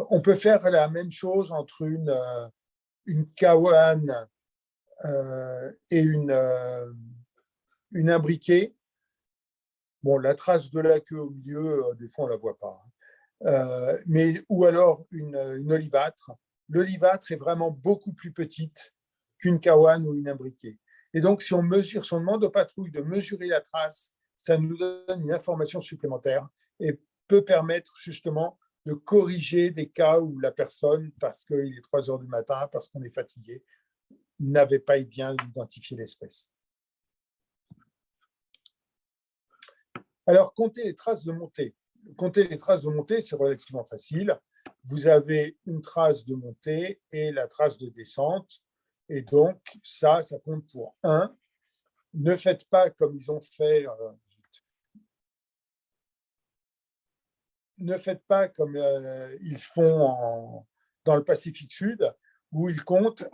On peut faire la même chose entre une kawan et une imbriquée. Bon, la trace de la queue au milieu, des fois, on ne la voit pas. Ou alors une olivâtre. L'olivâtre est vraiment beaucoup plus petite qu'une kawan ou une imbriquée. Et donc, si on demande aux patrouilles de mesurer la trace, ça nous donne une information supplémentaire et peut permettre justement de corriger des cas où la personne, parce qu'il est 3 heures du matin, parce qu'on est fatigué, n'avait pas bien identifié l'espèce. Alors, compter les traces de montée. Compter les traces de montée, c'est relativement facile. Vous avez une trace de montée et la trace de descente. Et donc, ça compte pour 1. Ne faites pas comme ils ont fait. Ne faites pas comme ils font dans le Pacifique Sud, où ils comptent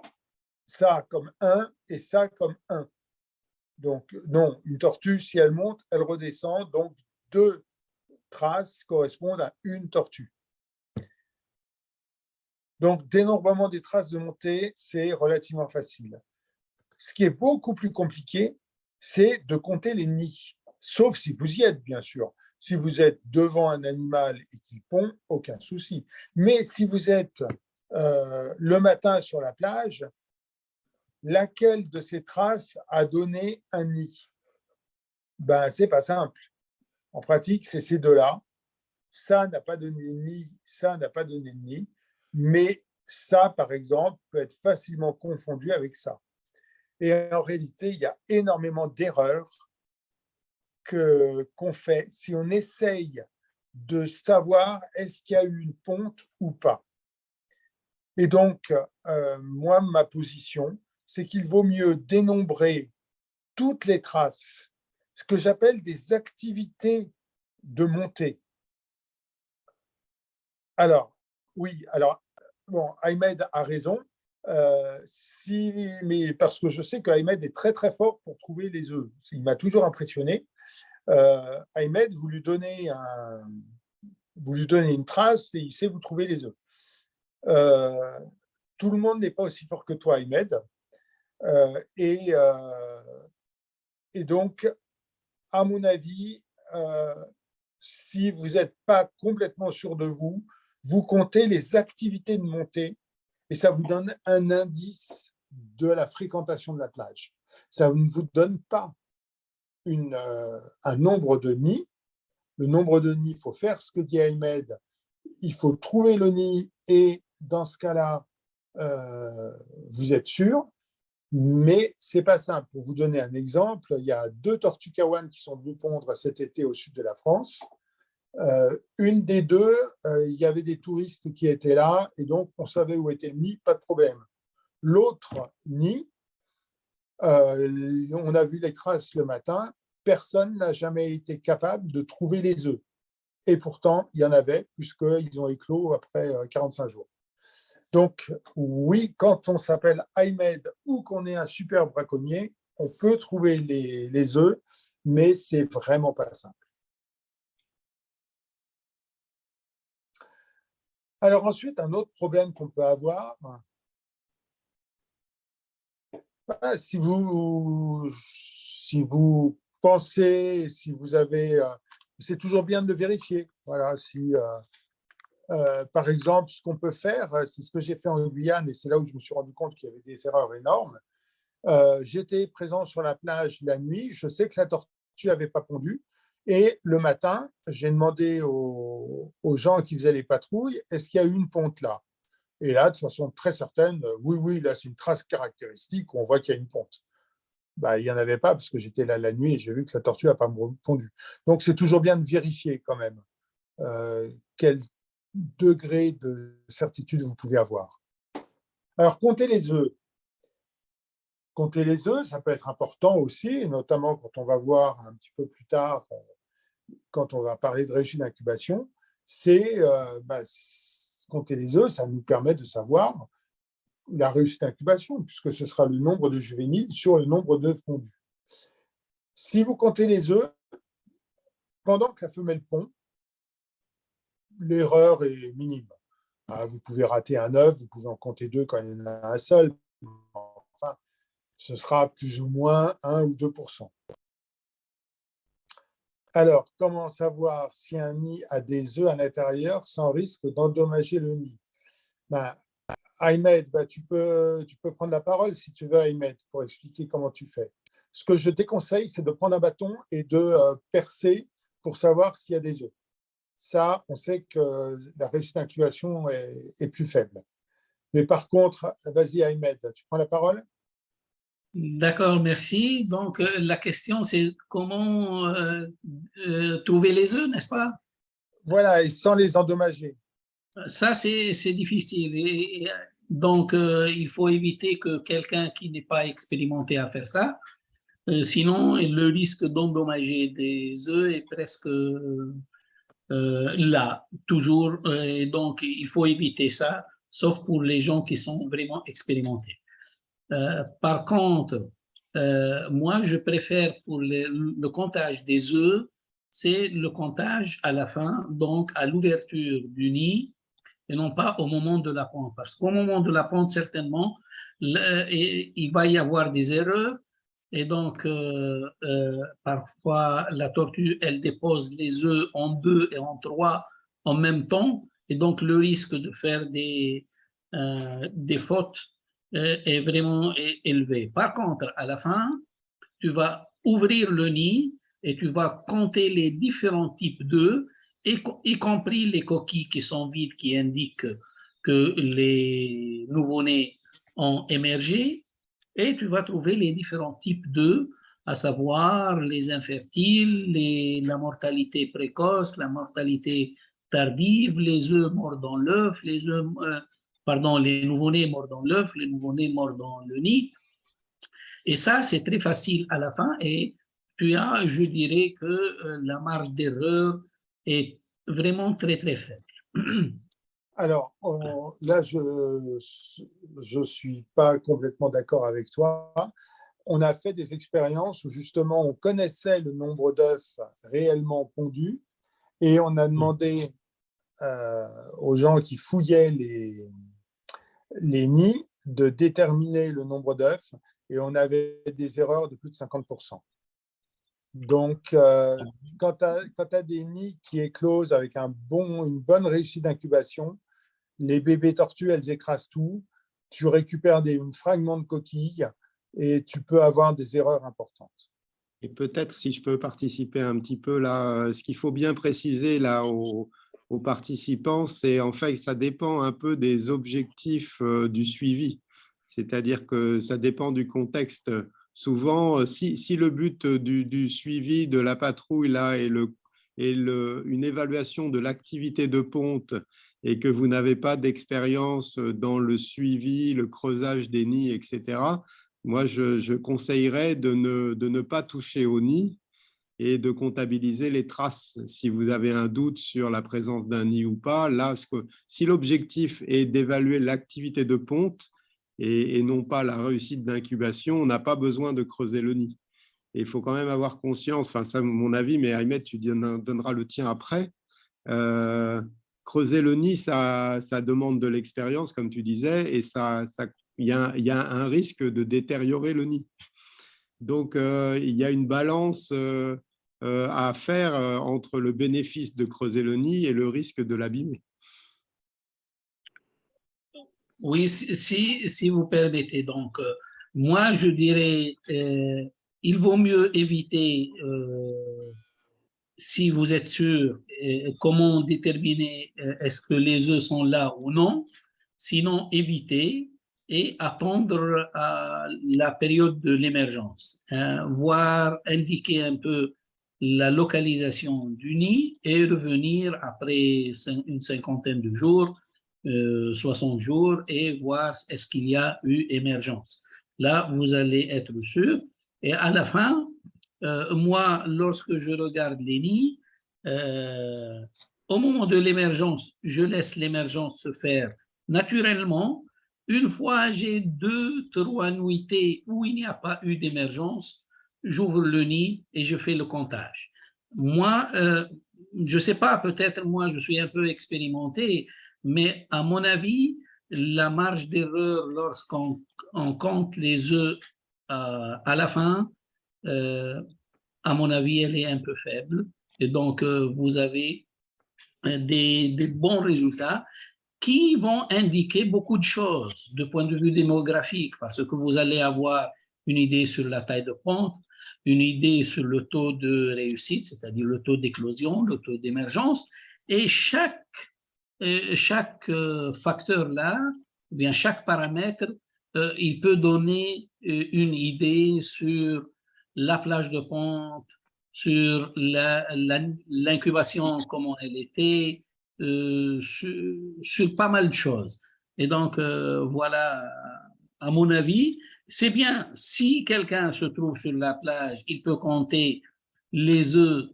ça comme 1 et ça comme 1. Donc, non, une tortue, si elle monte, elle redescend. Donc, 2 traces correspondent à une tortue. Donc, dénombrement des traces de montée, c'est relativement facile. Ce qui est beaucoup plus compliqué, c'est de compter les nids, sauf si vous y êtes, bien sûr. Si vous êtes devant un animal et qu'il pond, aucun souci. Mais si vous êtes le matin sur la plage, laquelle de ces traces a donné un nid? C'est pas simple. En pratique, c'est ces 2-là. Ça n'a pas donné de nid, ça n'a pas donné de nid. Mais ça, par exemple, peut être facilement confondu avec ça. Et en réalité, il y a énormément d'erreurs qu'on fait si on essaye de savoir est-ce qu'il y a eu une ponte ou pas. Et donc, moi, ma position, c'est qu'il vaut mieux dénombrer toutes les traces, ce que j'appelle des activités de montée. Alors, oui, alors, bon, Ahmed a raison, mais parce que je sais qu'Ahmed est très, très fort pour trouver les œufs. Il m'a toujours impressionné. Ahmed, vous lui donnez une trace et il sait vous trouver les œufs. Tout le monde n'est pas aussi fort que toi, Ahmed. Et donc, à mon avis, si vous n'êtes pas complètement sûr de vous, vous comptez les activités de montée et ça vous donne un indice de la fréquentation de la plage. Ça ne vous donne pas un nombre de nids. Le nombre de nids, il faut faire ce que dit Ahmed. Il faut trouver le nid et dans ce cas-là, vous êtes sûr. Mais ce n'est pas simple. Pour vous donner un exemple, il y a 2 tortues kawan qui sont venues pondre cet été au sud de la France. Une des 2, il y avait des touristes qui étaient là et donc on savait où était le nid, pas de problème. L'autre nid, on a vu les traces le matin, personne n'a jamais été capable de trouver les œufs. Et pourtant, il y en avait puisqu'ils ont éclos après 45 jours. Donc, oui, quand on s'appelle Ahmed ou qu'on est un super braconnier, on peut trouver les œufs, mais c'est vraiment pas simple. Alors ensuite, un autre problème qu'on peut avoir, si vous pensez, si vous avez, c'est toujours bien de le vérifier. Voilà, si par exemple, ce qu'on peut faire, c'est ce que j'ai fait en Guyane et c'est là où je me suis rendu compte qu'il y avait des erreurs énormes. J'étais présent sur la plage la nuit, je sais que la tortue n'avait pas pondu et le matin, j'ai demandé aux gens qui faisaient les patrouilles, est-ce qu'il y a eu une ponte là? Et là, de façon très certaine, oui, là c'est une trace caractéristique où on voit qu'il y a une ponte. Il n'y en avait pas parce que j'étais là la nuit et j'ai vu que la tortue n'a pas pondu. Donc c'est toujours bien de vérifier quand même quel degré de certitude vous pouvez avoir. Alors, compter les œufs. Compter les œufs, ça peut être important aussi, notamment quand on va voir un petit peu plus tard, quand on va parler de réussite d'incubation, c'est compter les œufs, ça nous permet de savoir la réussite d'incubation, puisque ce sera le nombre de juvéniles sur le nombre d'œufs pondus. Si vous comptez les œufs, pendant que la femelle pond, l'erreur est minime. Vous pouvez rater un œuf, vous pouvez en compter 2 quand il y en a un seul. Enfin, ce sera plus ou moins 1 ou 2%. Alors, comment savoir si un nid a des œufs à l'intérieur sans risque d'endommager le nid? Ahmed, tu peux prendre la parole si tu veux, Ahmed, pour expliquer comment tu fais. Ce que je déconseille, c'est de prendre un bâton et de percer pour savoir s'il y a des œufs. Ça, on sait que la réussite d'incubation est plus faible. Mais par contre, vas-y Ahmed, tu prends la parole?
D'accord, merci. Donc, la question, c'est comment trouver les œufs, n'est-ce pas?
Voilà, et sans les endommager.
Ça, c'est difficile. Donc, il faut éviter que quelqu'un qui n'est pas expérimenté à faire ça, sinon, le risque d'endommager des œufs est presque là, toujours. Donc, il faut éviter ça, sauf pour les gens qui sont vraiment expérimentés. Par contre, moi, je préfère pour le comptage des œufs, c'est le comptage à la fin, donc à l'ouverture du nid, et non pas au moment de la ponte. Parce qu'au moment de la ponte, certainement, il va y avoir des erreurs. Et donc, parfois, la tortue, elle dépose les œufs en 2 et en 3 en même temps. Et donc, le risque de faire des fautes est vraiment élevé. Par contre, à la fin, tu vas ouvrir le nid et tu vas compter les différents types d'œufs, y compris les coquilles qui sont vides, qui indiquent que les nouveau-nés ont émergé et tu vas trouver les différents types d'œufs, à savoir les infertiles, la mortalité précoce, la mortalité tardive, les œufs morts dans l'œuf, les nouveau-nés morts dans l'œuf, les nouveau-nés morts dans le nid. Et ça, c'est très facile à la fin et tu as, je dirais que la marge d'erreur est vraiment très, très faible.
Alors, là, je ne suis pas complètement d'accord avec toi. On a fait des expériences où justement on connaissait le nombre d'œufs réellement pondus et on a demandé aux gens qui fouillaient les nids de déterminer le nombre d'œufs et on avait des erreurs de plus de 50%. Donc, quand tu as des nids qui éclosent avec une bonne réussite d'incubation, les bébés tortues, elles écrasent tout, tu récupères des fragments de coquilles et tu peux avoir des erreurs importantes.
Et peut-être, si je peux participer un petit peu là, ce qu'il faut bien préciser là aux participants, c'est en fait que ça dépend un peu des objectifs du suivi. C'est-à-dire que ça dépend du contexte. Souvent, si le but du suivi de la patrouille là est une évaluation de l'activité de ponte et que vous n'avez pas d'expérience dans le suivi, le creusage des nids, etc., moi, je conseillerais de ne pas toucher au nid et de comptabiliser les traces. Si vous avez un doute sur la présence d'un nid ou pas, là, si l'objectif est d'évaluer l'activité de ponte et non pas la réussite d'incubation, on n'a pas besoin de creuser le nid. Et il faut quand même avoir conscience, enfin, ça, mon avis, mais Ahmed, tu donneras le tien après. Creuser le nid, ça demande de l'expérience, comme tu disais, et il y a un risque de détériorer le nid. Donc, il y a une balance à faire entre le bénéfice de creuser le nid et le risque de l'abîmer.
Oui, si vous permettez. Donc, moi, je dirais, il vaut mieux éviter, si vous êtes sûr, comment déterminer est-ce que les œufs sont là ou non. Sinon, éviter et attendre à la période de l'émergence, voire indiquer un peu la localisation du nid et revenir après une cinquantaine de jours, 60 jours, et voir est-ce qu'il y a eu émergence. Là, vous allez être sûr. Et à la fin, moi, lorsque je regarde les nids, au moment de l'émergence, je laisse l'émergence se faire naturellement. Une fois j'ai 2-3 nuitées où il n'y a pas eu d'émergence, j'ouvre le nid et je fais le comptage. Moi, je ne sais pas, peut-être moi je suis un peu expérimenté, mais à mon avis, la marge d'erreur lorsqu'on compte les œufs à la fin, à mon avis, elle est un peu faible. Et donc, vous avez des bons résultats qui vont indiquer beaucoup de choses de point de vue démographique, parce que vous allez avoir une idée sur la taille de ponte, une idée sur le taux de réussite, c'est-à-dire le taux d'éclosion, le taux d'émergence, et chaque facteur-là, ou bien chaque paramètre, il peut donner une idée sur la plage de ponte, sur l'incubation, comment elle était, sur pas mal de choses. Et donc, voilà, à mon avis, c'est bien, si quelqu'un se trouve sur la plage, il peut compter les œufs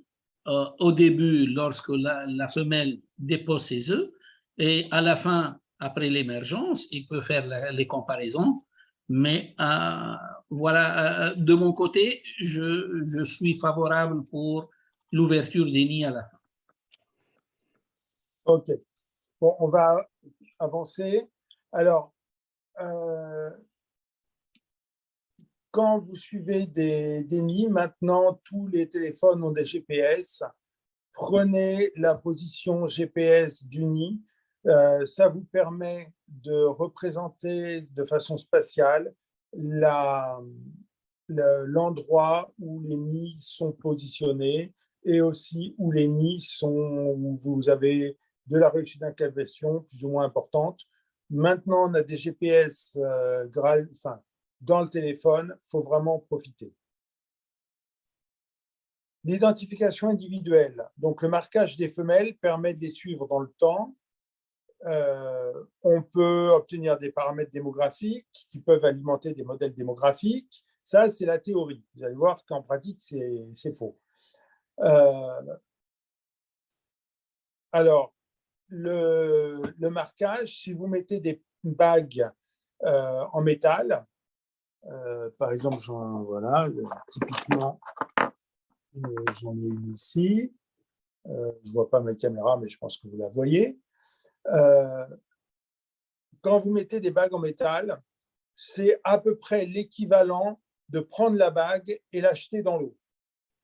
au début lorsque la femelle dépose ses œufs, et à la fin, après l'émergence, il peut faire les comparaisons. Mais voilà, de mon côté, je suis favorable pour l'ouverture des nids à la fin.
OK. Bon, on va avancer. Alors, quand vous suivez des nids, maintenant, tous les téléphones ont des GPS. Prenez la position GPS du nid. Ça vous permet de représenter de façon spatiale l'endroit où les nids sont positionnés et aussi où les nids sont, où vous avez de la réussite d'incubation plus ou moins importante. Maintenant, on a des GPS dans le téléphone, il faut vraiment profiter. L'identification individuelle. Donc, le marquage des femelles permet de les suivre dans le temps. On peut obtenir des paramètres démographiques qui peuvent alimenter des modèles démographiques. Ça, c'est la théorie. Vous allez voir qu'en pratique, c'est faux. Alors, le marquage, si vous mettez des bagues en métal, par exemple, voilà, typiquement, j'en ai une ici. Je ne vois pas ma caméra, mais je pense que vous la voyez. Quand vous mettez des bagues en métal, c'est à peu près l'équivalent de prendre la bague et l'acheter dans l'eau.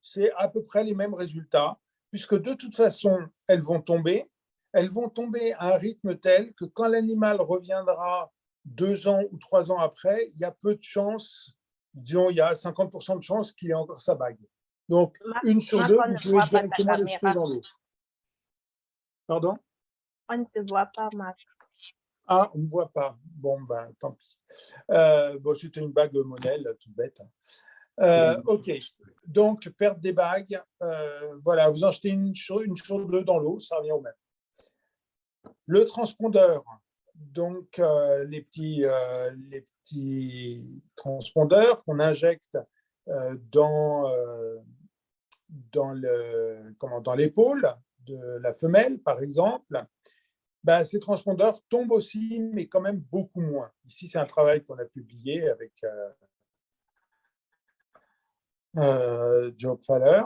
C'est à peu près les mêmes résultats, puisque de toute façon, elles vont tomber à un rythme tel que quand l'animal reviendra 2 ans ou 3 ans après, il y a peu de chances, disons, il y a 50% de chances qu'il ait encore sa bague. Donc, une sur deux, vous pouvez directement l'acheter dans l'eau. Pardon?
On ne te voit pas, Marc.
Ah, on ne me voit pas. Bon, ben, tant pis. Bon, c'était une bague Monel, toute bête. OK. Donc, perdre des bagues, voilà, vous en jetez une sur deux dans l'eau, ça revient au même. Le transpondeur, donc les petits transpondeurs qu'on injecte dans l'épaule de la femelle, par exemple, ben, ces transpondeurs tombent aussi, mais quand même beaucoup moins. Ici, c'est un travail qu'on a publié avec Joe Faller.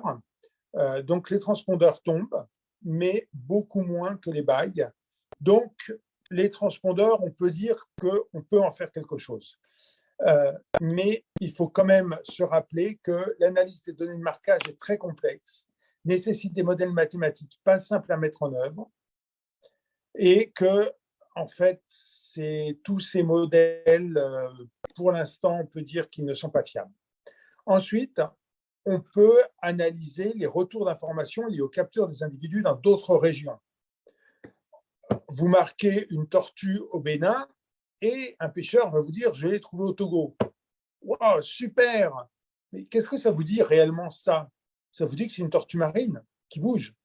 Donc, les transpondeurs tombent, mais beaucoup moins que les bagues. Donc, les transpondeurs, on peut dire qu'on peut en faire quelque chose. Mais il faut quand même se rappeler que l'analyse des données de marquage est très complexe, nécessite des modèles mathématiques pas simples à mettre en œuvre, et que, en fait, tous ces modèles, pour l'instant, on peut dire qu'ils ne sont pas fiables. Ensuite, on peut analyser les retours d'informations liés aux captures des individus dans d'autres régions. Vous marquez une tortue au Bénin et un pêcheur va vous dire « je l'ai trouvée au Togo ». Wow, super! Mais qu'est-ce que ça vous dit réellement ça? Ça vous dit que c'est une tortue marine qui bouge.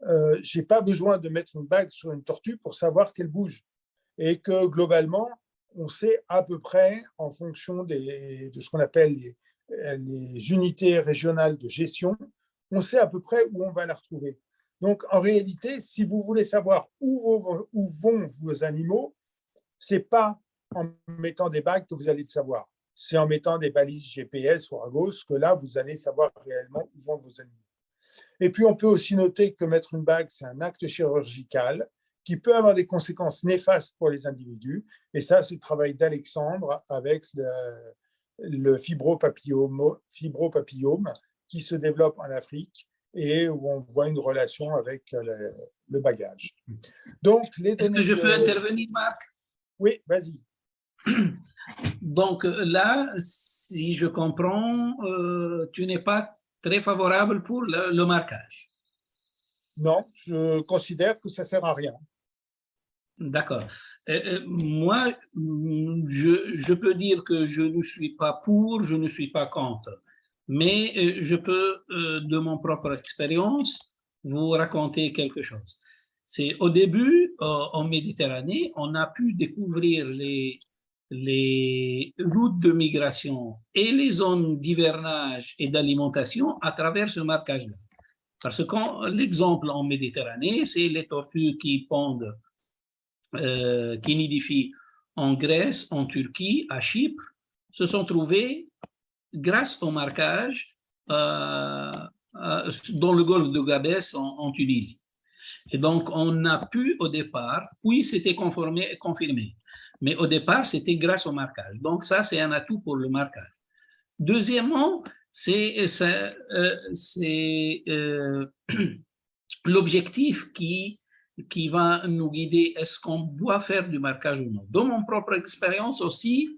Je n'ai pas besoin de mettre une bague sur une tortue pour savoir qu'elle bouge. Et que globalement, on sait à peu près, en fonction de ce qu'on appelle les unités régionales de gestion, on sait à peu près où on va la retrouver. Donc, en réalité, si vous voulez savoir où vont vos animaux, ce n'est pas en mettant des bagues que vous allez le savoir. C'est en mettant des balises GPS ou Argos que là, vous allez savoir réellement où vont vos animaux. Et puis, on peut aussi noter que mettre une bague, c'est un acte chirurgical qui peut avoir des conséquences néfastes pour les individus. Et ça, c'est le travail d'Alexandre avec le fibropapillome qui se développe en Afrique et où on voit une relation avec le bagage. Donc,
est-ce que je peux intervenir, Marc?
Oui, vas-y.
Donc là, si je comprends, tu n'es pas très favorable pour le marquage.
Non, je considère que ça ne sert à rien.
D'accord. Moi, je peux dire que je ne suis pas pour, je ne suis pas contre. Mais je peux, de mon propre expérience, vous raconter quelque chose. C'est au début, en Méditerranée, on a pu découvrir les routes de migration et les zones d'hivernage et d'alimentation à travers ce marquage-là. Parce que l'exemple en Méditerranée, c'est les tortues qui pondent, qui nidifient en Grèce, en Turquie, à Chypre, se sont trouvées grâce au marquage dans le golfe de Gabès en Tunisie. Et donc, on a pu au départ, oui, c'était confirmé, mais au départ, c'était grâce au marquage. Donc, ça, c'est un atout pour le marquage. Deuxièmement, c'est l'objectif qui va nous guider. Est-ce qu'on doit faire du marquage ou non? Dans mon propre expérience aussi,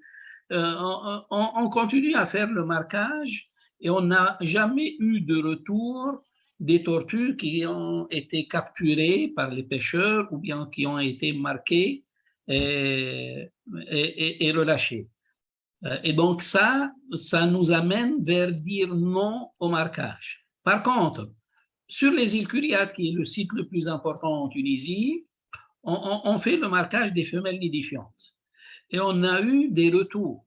on continue à faire le marquage et on n'a jamais eu de retour des tortues qui ont été capturées par les pêcheurs ou bien qui ont été marquées et relâcher. Et donc ça nous amène vers dire non au marquage. Par contre, sur les îles Kuriat, qui est le site le plus important en Tunisie, on fait le marquage des femelles nidifiantes. Et on a eu des retours.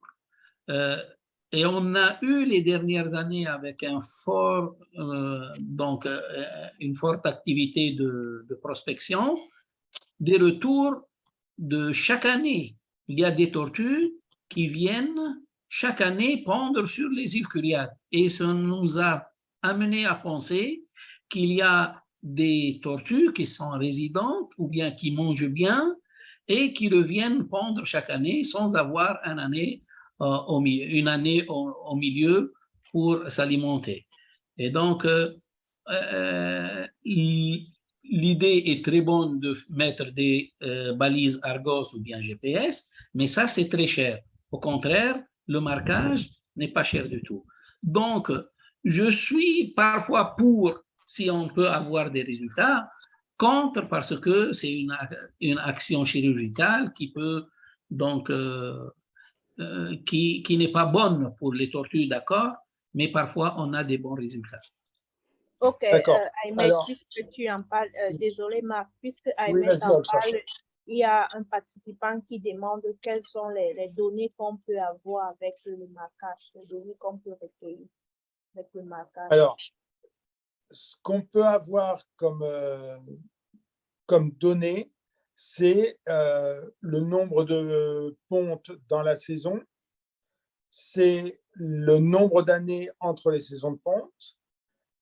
Et on a eu les dernières années avec une forte activité de prospection, des retours de chaque année. Il y a des tortues qui viennent chaque année pondre sur les îles Kuriat. Et ça nous a amené à penser qu'il y a des tortues qui sont résidentes ou bien qui mangent bien et qui reviennent pondre chaque année sans avoir une année au milieu pour s'alimenter. Et donc, l'idée est très bonne de mettre des balises Argos ou bien GPS, mais ça, c'est très cher. Au contraire, le marquage n'est pas cher du tout. Donc, je suis parfois pour, si on peut avoir des résultats, contre parce que c'est une action chirurgicale qui peut donc qui n'est pas bonne pour les tortues, d'accord, mais parfois on a des bons résultats.
Ok, Ahmed,
Alors,
puisque tu en parles, désolé Marc, puisque Ahmed
oui,
en parle, il y a un participant qui demande quelles sont les données qu'on peut avoir avec le marquage, les données qu'on peut recueillir avec le marquage.
Alors, ce qu'on peut avoir comme données, c'est le nombre de pontes dans la saison, c'est le nombre d'années entre les saisons de ponte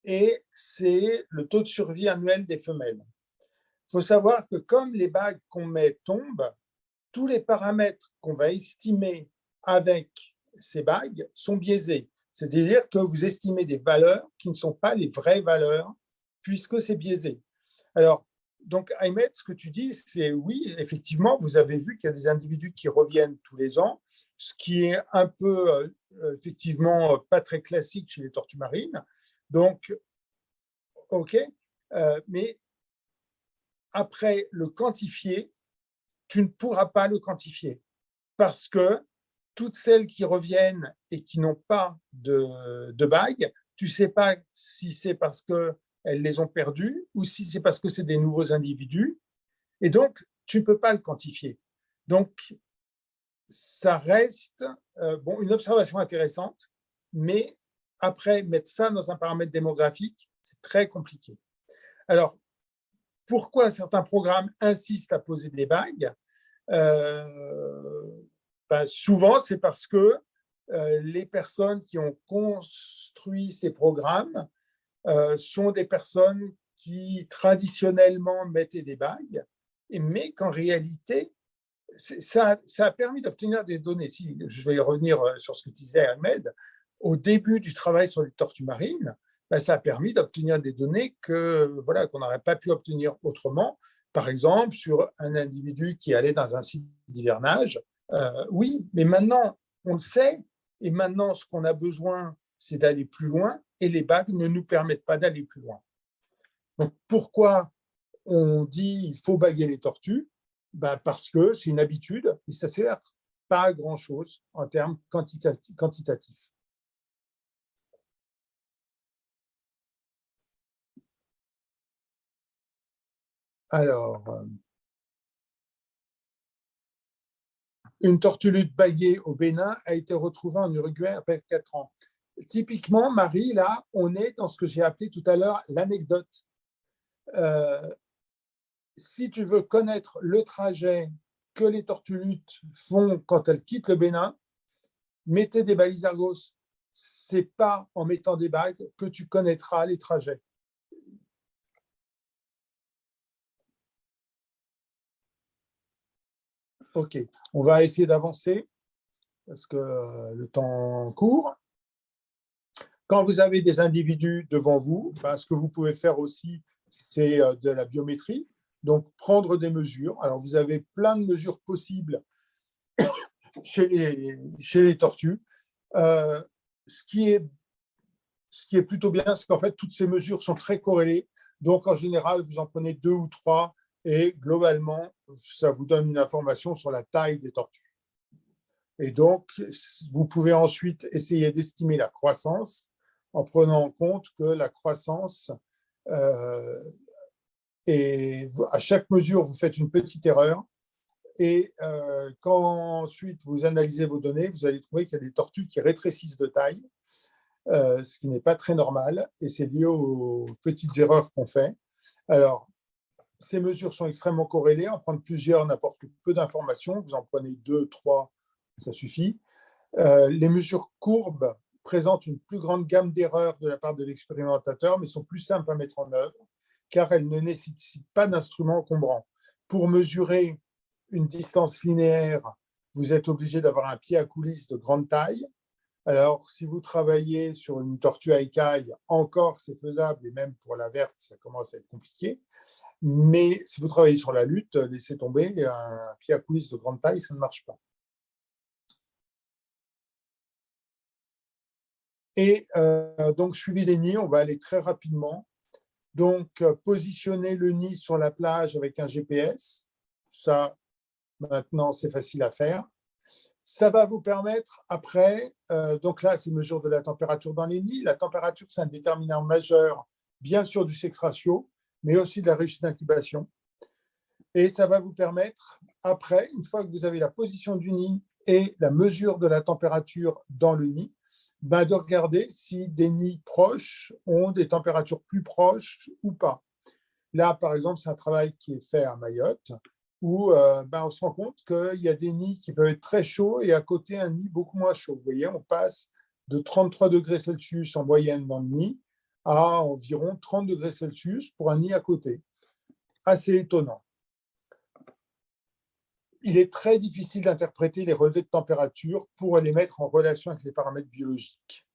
et c'est le taux de survie annuel des femelles. Il faut savoir que comme les bagues qu'on met tombent, tous les paramètres qu'on va estimer avec ces bagues sont biaisés. C'est-à-dire que vous estimez des valeurs qui ne sont pas les vraies valeurs puisque c'est biaisé. Alors, donc, Ahmed, ce que tu dis, c'est oui, effectivement, vous avez vu qu'il y a des individus qui reviennent tous les ans, ce qui est un peu, effectivement, pas très classique chez les tortues marines. Donc, OK, mais après, le quantifier, tu ne pourras pas le quantifier parce que toutes celles qui reviennent et qui n'ont pas de bagues, tu ne sais pas si c'est parce qu'elles les ont perdues ou si c'est parce que c'est des nouveaux individus. Et donc, tu ne peux pas le quantifier. Donc, ça reste une observation intéressante, mais après, mettre ça dans un paramètre démographique, c'est très compliqué. Alors, pourquoi certains programmes insistent à poser des bagues ? Souvent, c'est parce que les personnes qui ont construit ces programmes sont des personnes qui traditionnellement mettaient des bagues, mais qu'en réalité, ça a permis d'obtenir des données. Si je vais revenir sur ce que disait Ahmed, au début du travail sur les tortues marines, ça a permis d'obtenir des données qu'on n'aurait pas pu obtenir autrement. Par exemple, sur un individu qui allait dans un site d'hivernage, oui, mais maintenant, on le sait, et maintenant, ce qu'on a besoin, c'est d'aller plus loin, et les bagues ne nous permettent pas d'aller plus loin. Donc, pourquoi on dit qu'il faut baguer les tortues ? Parce que c'est une habitude, et ça ne sert pas à grand-chose en termes quantitatifs. Alors, une tortue lutte baguée au Bénin a été retrouvée en Uruguay après 4 ans. Typiquement, Marie, là, on est dans ce que j'ai appelé tout à l'heure l'anecdote. Si tu veux connaître le trajet que les tortues luttes font quand elles quittent le Bénin, mettez des balises Argos. Ce n'est pas en mettant des bagues que tu connaîtras les trajets. OK, on va essayer d'avancer parce que le temps court. Quand vous avez des individus devant vous, ce que vous pouvez faire aussi, c'est de la biométrie. Donc, prendre des mesures. Alors, vous avez plein de mesures possibles chez les tortues. Ce qui est plutôt bien, c'est qu'en fait, toutes ces mesures sont très corrélées. Donc, en général, vous en prenez 2 ou 3 et globalement, ça vous donne une information sur la taille des tortues. Et donc, vous pouvez ensuite essayer d'estimer la croissance en prenant en compte que la croissance, et à chaque mesure, vous faites une petite erreur. Et quand ensuite vous analysez vos données, vous allez trouver qu'il y a des tortues qui rétrécissent de taille, ce qui n'est pas très normal, et c'est lié aux petites erreurs qu'on fait. Alors, ces mesures sont extrêmement corrélées. En prendre plusieurs n'apporte que peu d'informations. Vous en prenez 2, 3, ça suffit. Les mesures courbes présentent une plus grande gamme d'erreurs de la part de l'expérimentateur, mais sont plus simples à mettre en œuvre, car elles ne nécessitent pas d'instruments encombrants. Pour mesurer une distance linéaire, vous êtes obligé d'avoir un pied à coulisses de grande taille. Alors, si vous travaillez sur une tortue à écailles, encore c'est faisable, et même pour la verte, ça commence à être compliqué. Mais si vous travaillez sur la lutte, laissez tomber, un pied à coulisses de grande taille, ça ne marche pas. Et donc, suivi des nids, on va aller très rapidement. Donc, positionner le nid sur la plage avec un GPS, ça, maintenant, c'est facile à faire. Ça va vous permettre après, donc là, c'est mesure de la température dans les nids. La température, c'est un déterminant majeur, bien sûr, du sexe ratio, mais aussi de la réussite d'incubation. Et ça va vous permettre, après, une fois que vous avez la position du nid et la mesure de la température dans le nid, de regarder si des nids proches ont des températures plus proches ou pas. Là, par exemple, c'est un travail qui est fait à Mayotte, où on se rend compte qu'il y a des nids qui peuvent être très chauds et à côté, un nid beaucoup moins chaud. Vous voyez, on passe de 33 degrés Celsius en moyenne dans le nid à environ 30 degrés Celsius pour un nid à côté. Assez étonnant. Il est très difficile d'interpréter les relevés de température pour les mettre en relation avec les paramètres biologiques.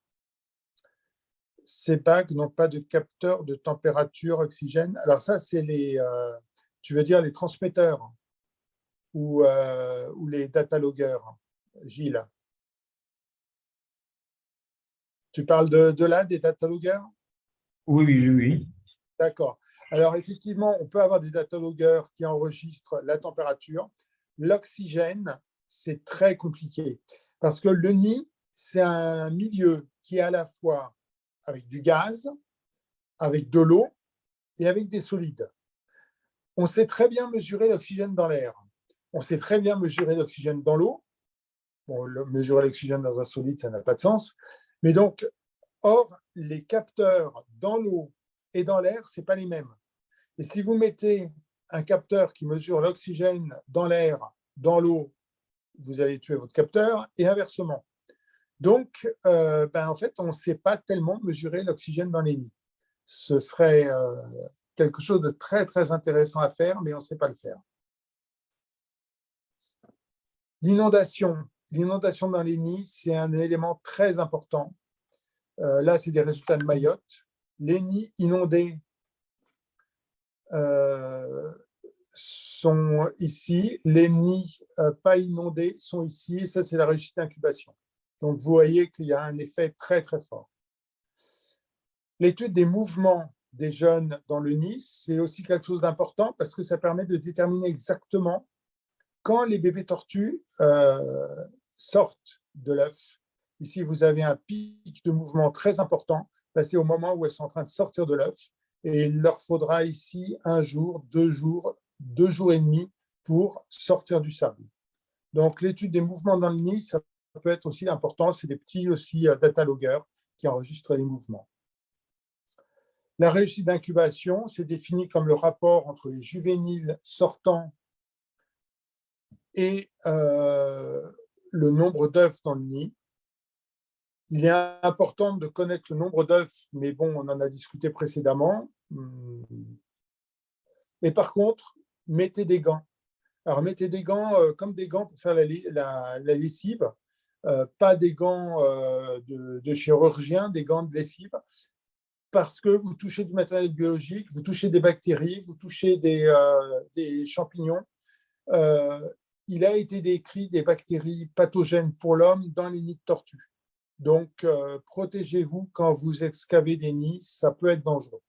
Ces bagues n'ont pas de capteur de température oxygène. Alors ça, c'est tu veux dire les transmetteurs ou les datalogueurs, Gilles. Tu parles de là, des datalogueurs?
Oui.
D'accord. Alors effectivement, on peut avoir des datalogueurs qui enregistrent la température. L'oxygène, c'est très compliqué parce que le nid, c'est un milieu qui est à la fois avec du gaz, avec de l'eau et avec des solides. On sait très bien mesurer l'oxygène dans l'air. On sait très bien mesurer l'oxygène dans l'eau. Bon, mesurer l'oxygène dans un solide, ça n'a pas de sens. Mais donc, or, les capteurs dans l'eau et dans l'air, ce n'est pas les mêmes. Et si vous mettez un capteur qui mesure l'oxygène dans l'air, dans l'eau, vous allez tuer votre capteur, et inversement. Donc, en fait, on ne sait pas tellement mesurer l'oxygène dans les nids. Ce serait quelque chose de très, très intéressant à faire, mais on ne sait pas le faire. L'inondation. L'inondation dans les nids, c'est un élément très important. Là, c'est des résultats de Mayotte. Les nids inondés sont ici. Les nids pas inondés sont ici. Et ça, c'est la réussite d'incubation. Donc, vous voyez qu'il y a un effet très, très fort. L'étude des mouvements des jeunes dans le nid, c'est aussi quelque chose d'important parce que ça permet de déterminer exactement quand les bébés tortues sortent de l'œuf. Ici, vous avez un pic de mouvement très important. C'est au moment où elles sont en train de sortir de l'œuf. Et il leur faudra ici 1 jour, 2 jours, 2 jours et demi pour sortir du sable. Donc, l'étude des mouvements dans le nid, ça peut être aussi important. C'est des petits aussi datalogueurs qui enregistrent les mouvements. La réussite d'incubation, c'est défini comme le rapport entre les juvéniles sortants et le nombre d'œufs dans le nid. Il est important de connaître le nombre d'œufs, mais bon, on en a discuté précédemment. Et par contre, mettez des gants. Alors, mettez des gants comme des gants pour faire la lessive, pas des gants de chirurgien, des gants de lessive, parce que vous touchez du matériel biologique, vous touchez des bactéries, vous touchez des champignons. Il a été décrit des bactéries pathogènes pour l'homme dans les nids de tortues. Donc, protégez-vous quand vous excavez des nids, ça peut être dangereux.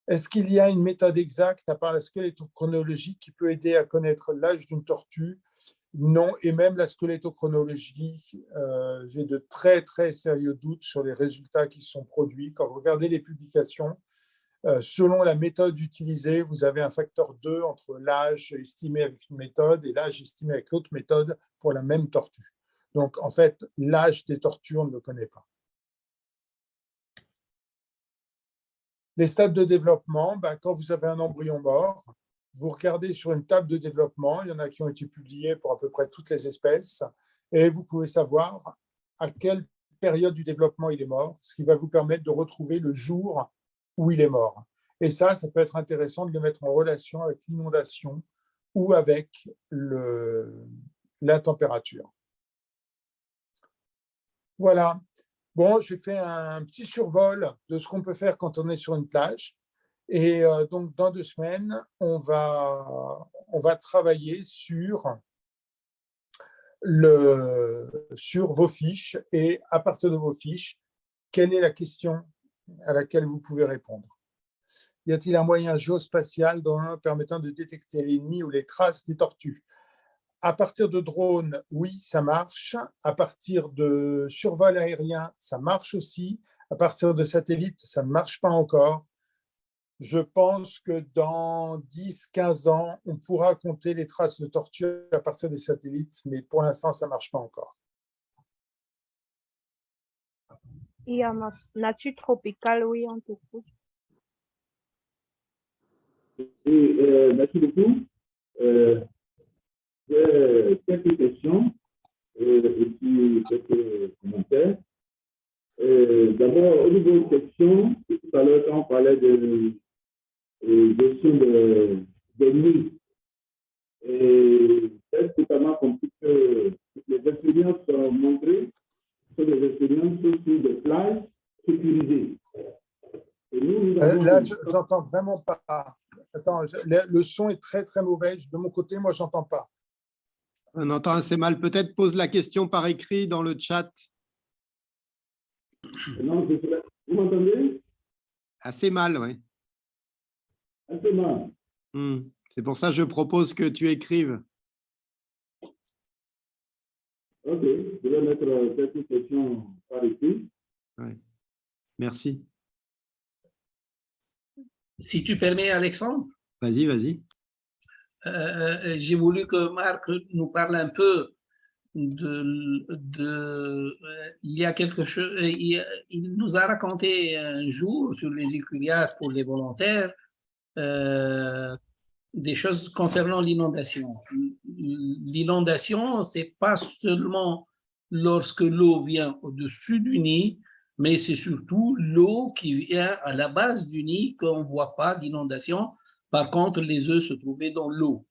Est-ce qu'il y a une méthode exacte, à part la squelettochronologie, qui peut aider à connaître l'âge d'une tortue? Non, et même la squelettochronologie, j'ai de très, très sérieux doutes sur les résultats qui sont produits. Quand vous regardez les publications, selon la méthode utilisée, vous avez un facteur 2 entre l'âge estimé avec une méthode et l'âge estimé avec l'autre méthode pour la même tortue. Donc, en fait, l'âge des tortues, on ne le connaît pas. Les stades de développement, quand vous avez un embryon mort, vous regardez sur une table de développement, il y en a qui ont été publiés pour à peu près toutes les espèces, et vous pouvez savoir à quelle période du développement il est mort, ce qui va vous permettre de retrouver le jour où il est mort. Et ça peut être intéressant de le mettre en relation avec l'inondation ou avec la température. Voilà. Bon, j'ai fait un petit survol de ce qu'on peut faire quand on est sur une plage. Et donc, dans 2 semaines, on va travailler sur vos fiches. Et à partir de vos fiches, quelle est la question à laquelle vous pouvez répondre? Y a-t-il un moyen géospatial permettant de détecter les nids ou les traces des tortues? À partir de drones, oui, ça marche. À partir de survol aérien, ça marche aussi. À partir de satellites, ça ne marche pas encore. Je pense que dans 10-15 ans, on pourra compter les traces de tortues à partir des satellites, mais pour l'instant, ça ne marche pas encore.
Et en nature tropicale, oui, on t'écoute.
Merci beaucoup. J'ai quelques questions et puis quelques commentaires. D'abord, au niveau des questions, tout à l'heure, quand on parlait de gestion des nids, c'est totalement compliqué que les expériences sont montrées sur des expériences sur des plages sécurisées.
Là, je n'entends vraiment pas. Attends, le son est très, très mauvais. De mon côté, moi, je n'entends pas.
On entend assez mal. Peut-être pose la question par écrit dans le chat.
Non, vous m'entendez?
Assez mal, oui.
Assez mal.
C'est pour ça que je propose que tu écrives.
Ok, je vais mettre quelques questions par écrit.
Ouais. Merci.
Si tu permets, Alexandre,
Vas-y, vas-y.
j'ai voulu que Marc nous parle un peu il y a quelque chose, il nous a raconté un jour sur les éculières pour les volontaires des choses concernant l'inondation. L'inondation, c'est pas seulement lorsque l'eau vient au-dessus du nid, mais c'est surtout l'eau qui vient à la base du nid qu'on ne voit pas d'inondation. Par contre, les œufs se trouvaient dans l'eau.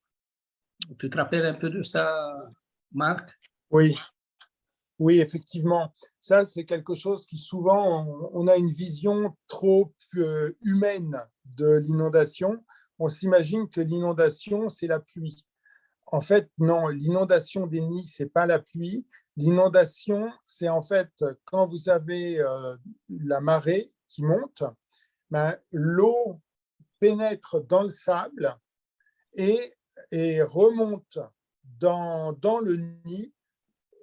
Tu te rappelles un peu de ça, Marc?
Oui. Oui, effectivement. Ça, c'est quelque chose qui souvent, on a une vision trop humaine de l'inondation. On s'imagine que l'inondation, c'est la pluie. En fait, non, l'inondation des nids, ce n'est pas la pluie. L'inondation, c'est en fait quand vous avez la marée qui monte, l'eau pénètre dans le sable et remonte dans le nid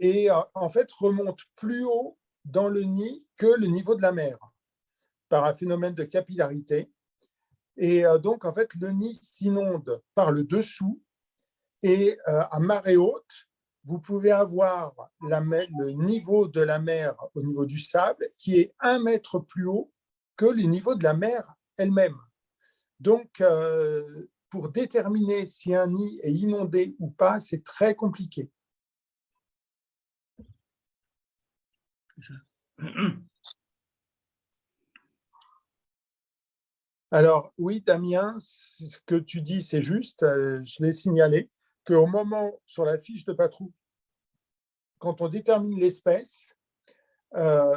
et en fait remonte plus haut dans le nid que le niveau de la mer par un phénomène de capillarité. Et donc, en fait, le nid s'inonde par le dessous et à marée haute, vous pouvez avoir le niveau de la mer au niveau du sable qui est 1 mètre plus haut que le niveau de la mer elle-même. Donc, pour déterminer si un nid est inondé ou pas, c'est très compliqué. Alors, oui, Damien, ce que tu dis, c'est juste. Je l'ai signalé qu'au moment, sur la fiche de patrouille, quand on détermine l'espèce,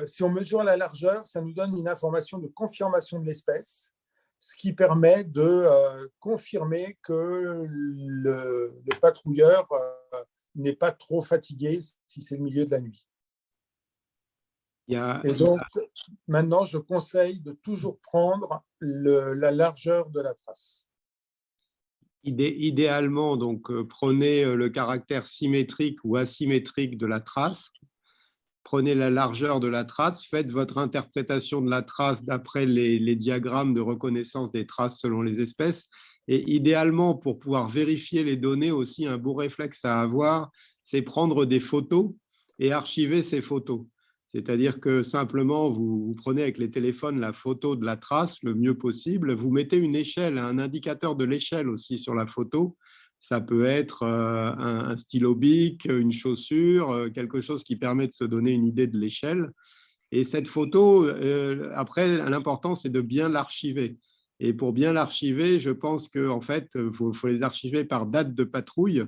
si on mesure la largeur, ça nous donne une information de confirmation de l'espèce, ce qui permet de confirmer que le patrouilleur n'est pas trop fatigué si c'est le milieu de la nuit.
Il y a,
Et donc, maintenant, je conseille de toujours prendre la largeur de la trace.
idéalement, donc, prenez le caractère symétrique ou asymétrique de la trace. Prenez la largeur de la trace, faites votre interprétation de la trace d'après les diagrammes de reconnaissance des traces selon les espèces. Et idéalement, pour pouvoir vérifier les données aussi, un beau réflexe à avoir, c'est prendre des photos et archiver ces photos. C'est-à-dire que simplement, vous prenez avec les téléphones la photo de la trace le mieux possible, vous mettez une échelle, un indicateur de l'échelle aussi sur la photo. Ça peut être un stylo bic, une chaussure, quelque chose qui permet de se donner une idée de l'échelle. Et cette photo, après, l'important, c'est de bien l'archiver. Et pour bien l'archiver, je pense qu'en fait, il faut les archiver par date de patrouille.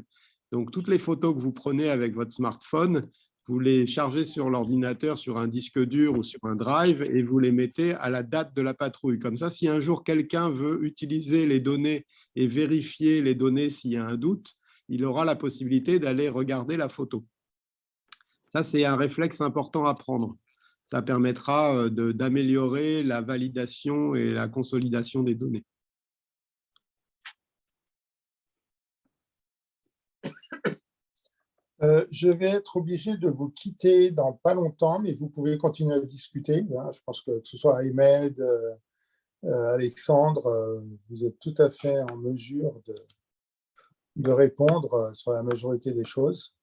Donc, toutes les photos que vous prenez avec votre smartphone, vous les chargez sur l'ordinateur, sur un disque dur ou sur un drive, et vous les mettez à la date de la patrouille. Comme ça, si un jour quelqu'un veut utiliser les données et vérifier les données s'il y a un doute, il aura la possibilité d'aller regarder la photo. Ça, c'est un réflexe important à prendre. Ça permettra d'améliorer la validation et la consolidation des données.
Je vais être obligé de vous quitter dans pas longtemps, mais vous pouvez continuer à discuter. Je pense que ce soit Ahmed, Alexandre, vous êtes tout à fait en mesure de répondre sur la majorité des choses.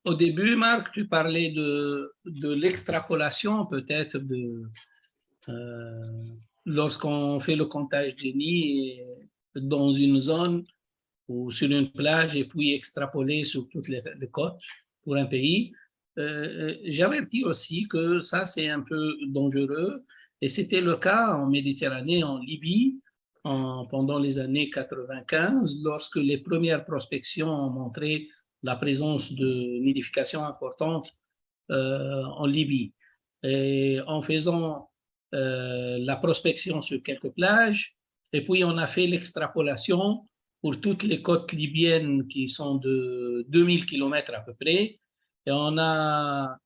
Au début, Marc, tu parlais de l'extrapolation peut-être lorsqu'on fait le comptage des nids dans une zone ou sur une plage et puis extrapoler sur toutes les côtes pour un pays. J'avertis aussi que ça, c'est un peu dangereux et c'était le cas en Méditerranée, en Libye, pendant les années 95, lorsque les premières prospections ont montré la présence de nidification importante en Libye. Et en faisant la prospection sur quelques plages, et puis on a fait l'extrapolation pour toutes les côtes libyennes qui sont de 2000 km à peu près, et on a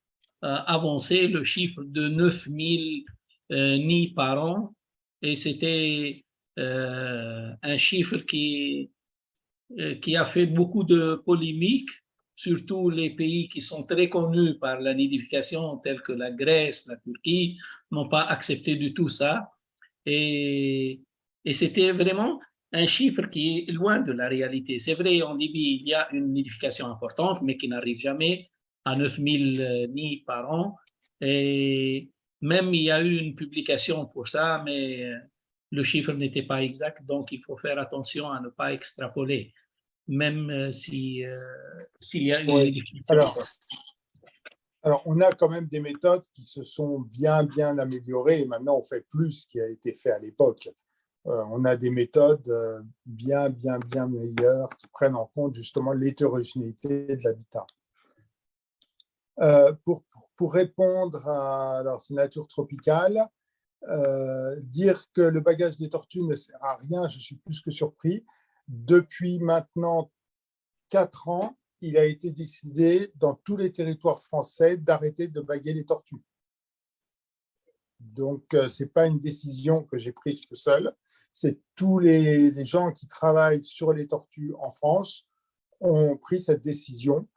avancé le chiffre de 9000 nids par an, et c'était un chiffre qui a fait beaucoup de polémiques, surtout les pays qui sont très connus par la nidification, tels que la Grèce, la Turquie, n'ont pas accepté du tout ça. Et c'était vraiment un chiffre qui est loin de la réalité. C'est vrai, en Libye, il y a une nidification importante, mais qui n'arrive jamais à 9000 nids par an. Et même, il y a eu une publication pour ça, mais le chiffre n'était pas exact, donc il faut faire attention à ne pas extrapoler, même s'il y a une nidification.
Alors, on a quand même des méthodes qui se sont bien améliorées et maintenant on fait plus ce qui a été fait à l'époque. On a des méthodes bien meilleures qui prennent en compte justement l'hétérogénéité de l'habitat. Pour répondre à ces natures tropicales, dire que le bagage des tortues ne sert à rien, je suis plus que surpris. Depuis maintenant 4 ans, il a été décidé dans tous les territoires français d'arrêter de baguer les tortues. Donc, ce n'est pas une décision que j'ai prise tout seul, c'est tous les gens qui travaillent sur les tortues en France ont pris cette décision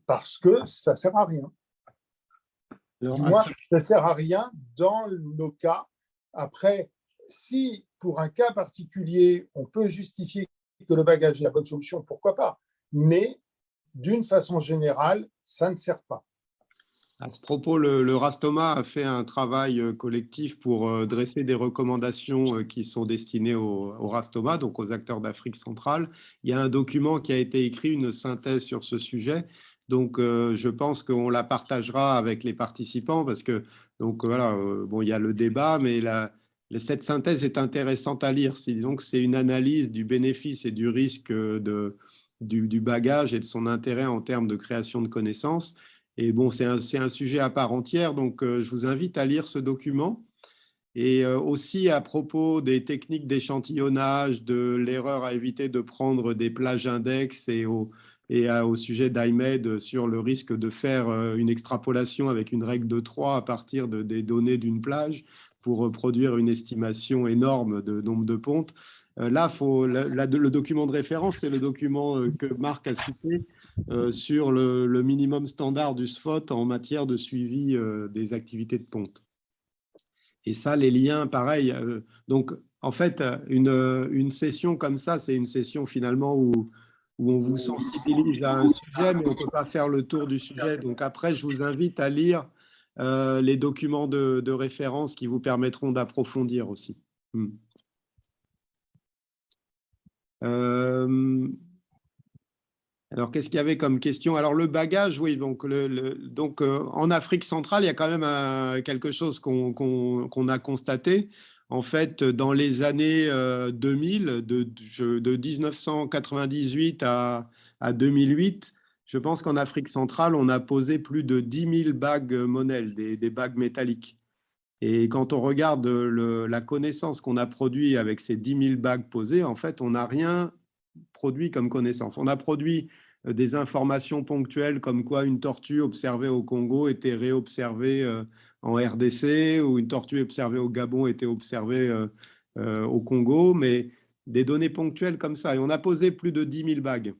parce que ça ne sert à rien. Du moins, ça ne sert à rien dans nos cas. Après, si pour un cas particulier, on peut justifier que le bagage est la bonne solution, pourquoi pas? Mais d'une façon générale, ça ne sert pas.
À ce propos, le Rastoma a fait un travail collectif pour dresser des recommandations qui sont destinées au Rastoma, donc aux acteurs d'Afrique centrale. Il y a un document qui a été écrit, une synthèse sur ce sujet. Donc, je pense qu'on la partagera avec les participants parce que, donc voilà, bon, il y a le débat, mais cette synthèse est intéressante à lire. Disons que c'est une analyse du bénéfice et du risque du bagage et de son intérêt en termes de création de connaissances. Et bon, c'est un sujet à part entière, donc je vous invite à lire ce document. Et aussi à propos des techniques d'échantillonnage, de l'erreur à éviter de prendre des plages index et et au sujet d'Ahmed sur le risque de faire une extrapolation avec une règle de 3 à partir des données d'une plage pour produire une estimation énorme de nombre de pontes. Là, le document de référence, c'est le document que Marc a cité sur le minimum standard du SFOT en matière de suivi des activités de ponte. Et ça, les liens, pareil. Donc, en fait, une session comme ça, c'est une session finalement où on vous sensibilise à un sujet, mais on ne peut pas faire le tour du sujet. Donc après, je vous invite à lire les documents de référence qui vous permettront d'approfondir aussi. Alors, qu'est-ce qu'il y avait comme question? Alors, le bagage, oui, donc, en Afrique centrale, il y a quand même quelque chose qu'on a constaté. En fait, dans les années 2000, de 1998 à 2008, je pense qu'en Afrique centrale, on a posé plus de 10 000 bagues Monel, des bagues métalliques. Et quand on regarde la connaissance qu'on a produit avec ces 10 000 bagues posées, en fait, on n'a rien produit comme connaissance. On a produit des informations ponctuelles comme quoi une tortue observée au Congo était réobservée en RDC ou une tortue observée au Gabon était observée au Congo, mais des données ponctuelles comme ça. Et on a posé plus de 10 000 bagues.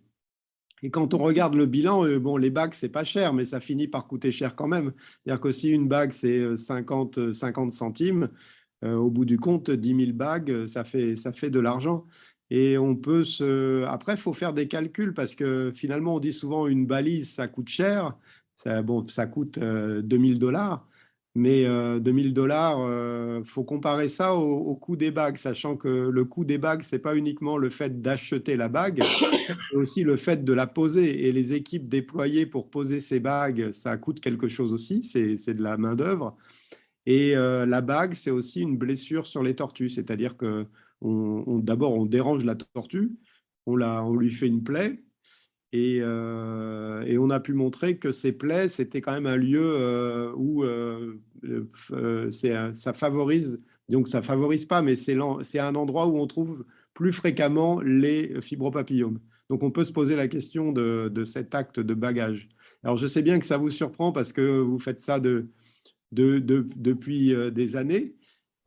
Et quand on regarde le bilan, bon, les bagues, c'est pas cher, mais ça finit par coûter cher quand même. C'est-à-dire que si une bague, c'est 50 centimes, au bout du compte, 10 000 bagues, ça fait de l'argent. Et on peut Après, il faut faire des calculs parce que finalement, on dit souvent une balise, ça coûte cher. Ça coûte $2000. Mais $2000, faut comparer ça au coût des bagues, sachant que le coût des bagues, c'est pas uniquement le fait d'acheter la bague, c'est aussi le fait de la poser. Et les équipes déployées pour poser ces bagues, ça coûte quelque chose aussi, c'est de la main-d'œuvre. Et la bague, c'est aussi une blessure sur les tortues, c'est-à-dire que d'abord, on dérange la tortue, on lui fait une plaie, et on a pu montrer que ces plaies, c'était quand même un lieu où ça favorise, donc ça favorise pas, mais c'est un endroit où on trouve plus fréquemment les fibropapillomes. Donc on peut se poser la question de cet acte de bagage. Alors je sais bien que ça vous surprend parce que vous faites ça depuis des années.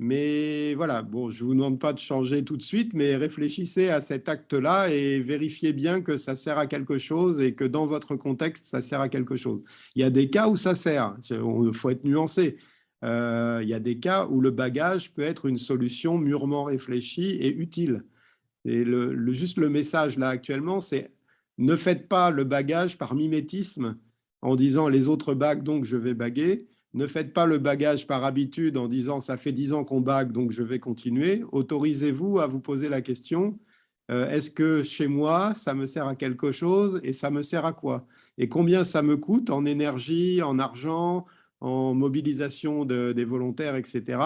Mais voilà, bon, je ne vous demande pas de changer tout de suite, mais réfléchissez à cet acte-là et vérifiez bien que ça sert à quelque chose et que dans votre contexte, ça sert à quelque chose. Il y a des cas où ça sert, il faut être nuancé. Il y a des cas où le bagage peut être une solution mûrement réfléchie et utile. Et juste le message là actuellement, c'est ne faites pas le bagage par mimétisme en disant les autres bagues, donc je vais baguer. Ne faites pas le bagage par habitude en disant ça fait 10 ans qu'on bague, donc je vais continuer. Autorisez-vous à vous poser la question, est-ce que chez moi, ça me sert à quelque chose et ça me sert à quoi? Et combien ça me coûte en énergie, en argent, en mobilisation des volontaires, etc.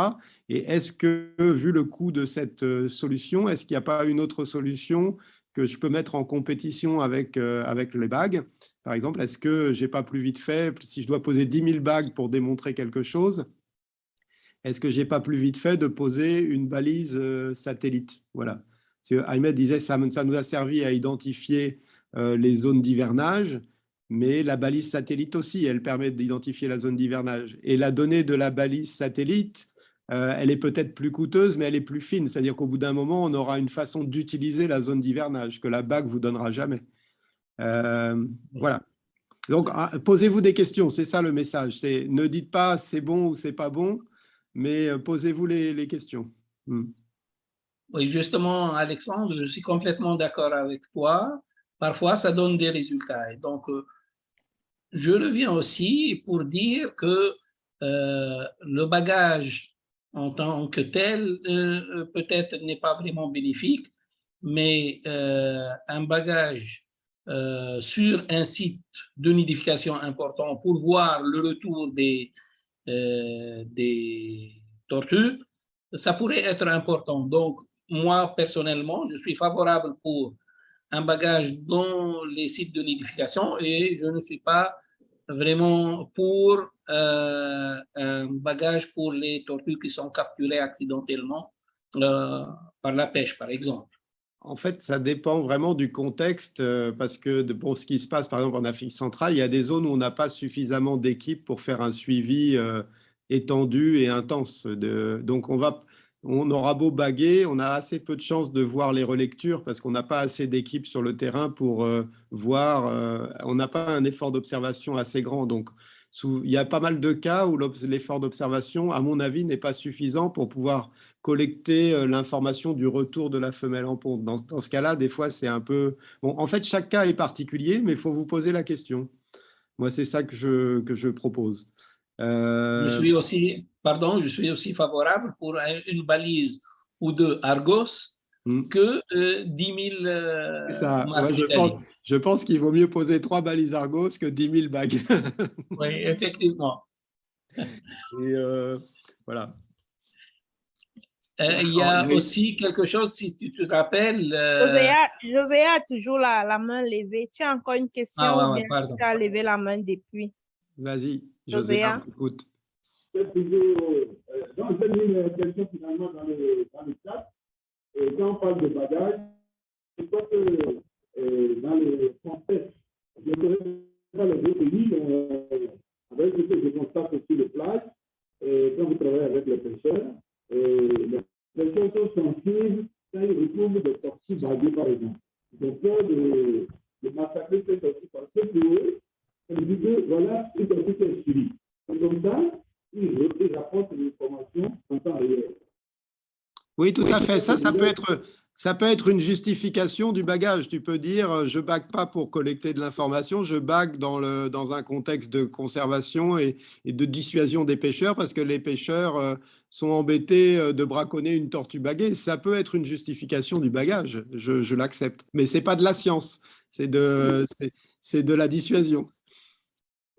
Et est-ce que, vu le coût de cette solution, est-ce qu'il n'y a pas une autre solution que je peux mettre en compétition avec les bagues? Par exemple, est-ce que je n'ai pas plus vite fait, si je dois poser 10 000 bagues pour démontrer quelque chose, est-ce que je n'ai pas plus vite fait de poser une balise satellite? Voilà. Ahmed disait ça nous a servi à identifier les zones d'hivernage, mais la balise satellite aussi, elle permet d'identifier la zone d'hivernage. Et la donnée de la balise satellite, elle est peut-être plus coûteuse, mais elle est plus fine. C'est-à-dire qu'au bout d'un moment, on aura une façon d'utiliser la zone d'hivernage que la bague ne vous donnera jamais. Voilà. Donc, posez-vous des questions, c'est ça le message. Ne dites pas c'est bon ou c'est pas bon, mais posez-vous les questions.
Oui, justement, Alexandre, je suis complètement d'accord avec toi. Parfois, ça donne des résultats. Et donc, je reviens aussi pour dire que le bagage en tant que tel, peut-être n'est pas vraiment bénéfique, mais un bagage sur un site de nidification important pour voir le retour des tortues, ça pourrait être important. Donc, moi, personnellement, je suis favorable pour un bagage dans les sites de nidification et je ne suis pas vraiment pour un bagage pour les tortues qui sont capturées accidentellement par la pêche, par exemple.
En fait, ça dépend vraiment du contexte parce que pour ce qui se passe, par exemple, en Afrique centrale, il y a des zones où on n'a pas suffisamment d'équipes pour faire un suivi étendu et intense. Donc, on aura beau baguer, on a assez peu de chances de voir les relectures parce qu'on n'a pas assez d'équipes sur le terrain pour voir. On n'a pas un effort d'observation assez grand. Donc, il y a pas mal de cas où l'effort d'observation, à mon avis, n'est pas suffisant pour pouvoir collecter l'information du retour de la femelle en ponte. Dans ce cas-là, des fois, c'est un peu… Bon, en fait, chaque cas est particulier, mais il faut vous poser la question. Moi, c'est ça que je propose.
Je suis aussi, pardon, je suis aussi favorable pour une balise ou deux Argos que 10 000
ça.
marques
Ouais,
d'Italie.
je pense qu'il vaut mieux poser 3 balises Argos que 10 000 bagues.
Oui, effectivement.
Et voilà.
Il y a
Oui.
aussi quelque chose, si tu te rappelles.
José a toujours la main levée. Tu as encore une question ou bien
pardon.
tu as levé la main depuis?
Vas-y,
José.
écoute.
Donc, j'ai mis une question finalement dans le chat. Quand on parle de bagages, je crois que dans le contexte, je ne connais pas les autres pays, avec ce que je constate sur les plages, quand vous travaillez avec les pêcheurs, les pêcheurs sont sensibles quand ils retrouvent des tortues baguées, par exemple. Ils ont peur de massacrer ces tortues parce que pour eux, ils disent voilà, une tortue qui est suivie. Comme ça, ils rapportent l'information en temps réel.
Oui, tout à fait. Ça peut être une justification du bagage. Tu peux dire, je bague pas pour collecter de l'information, je bague dans un contexte de conservation et de dissuasion des pêcheurs parce que les pêcheurs sont embêtés de braconner une tortue baguée. Ça peut être une justification du bagage, je l'accepte. Mais c'est pas de la science, c'est de la dissuasion.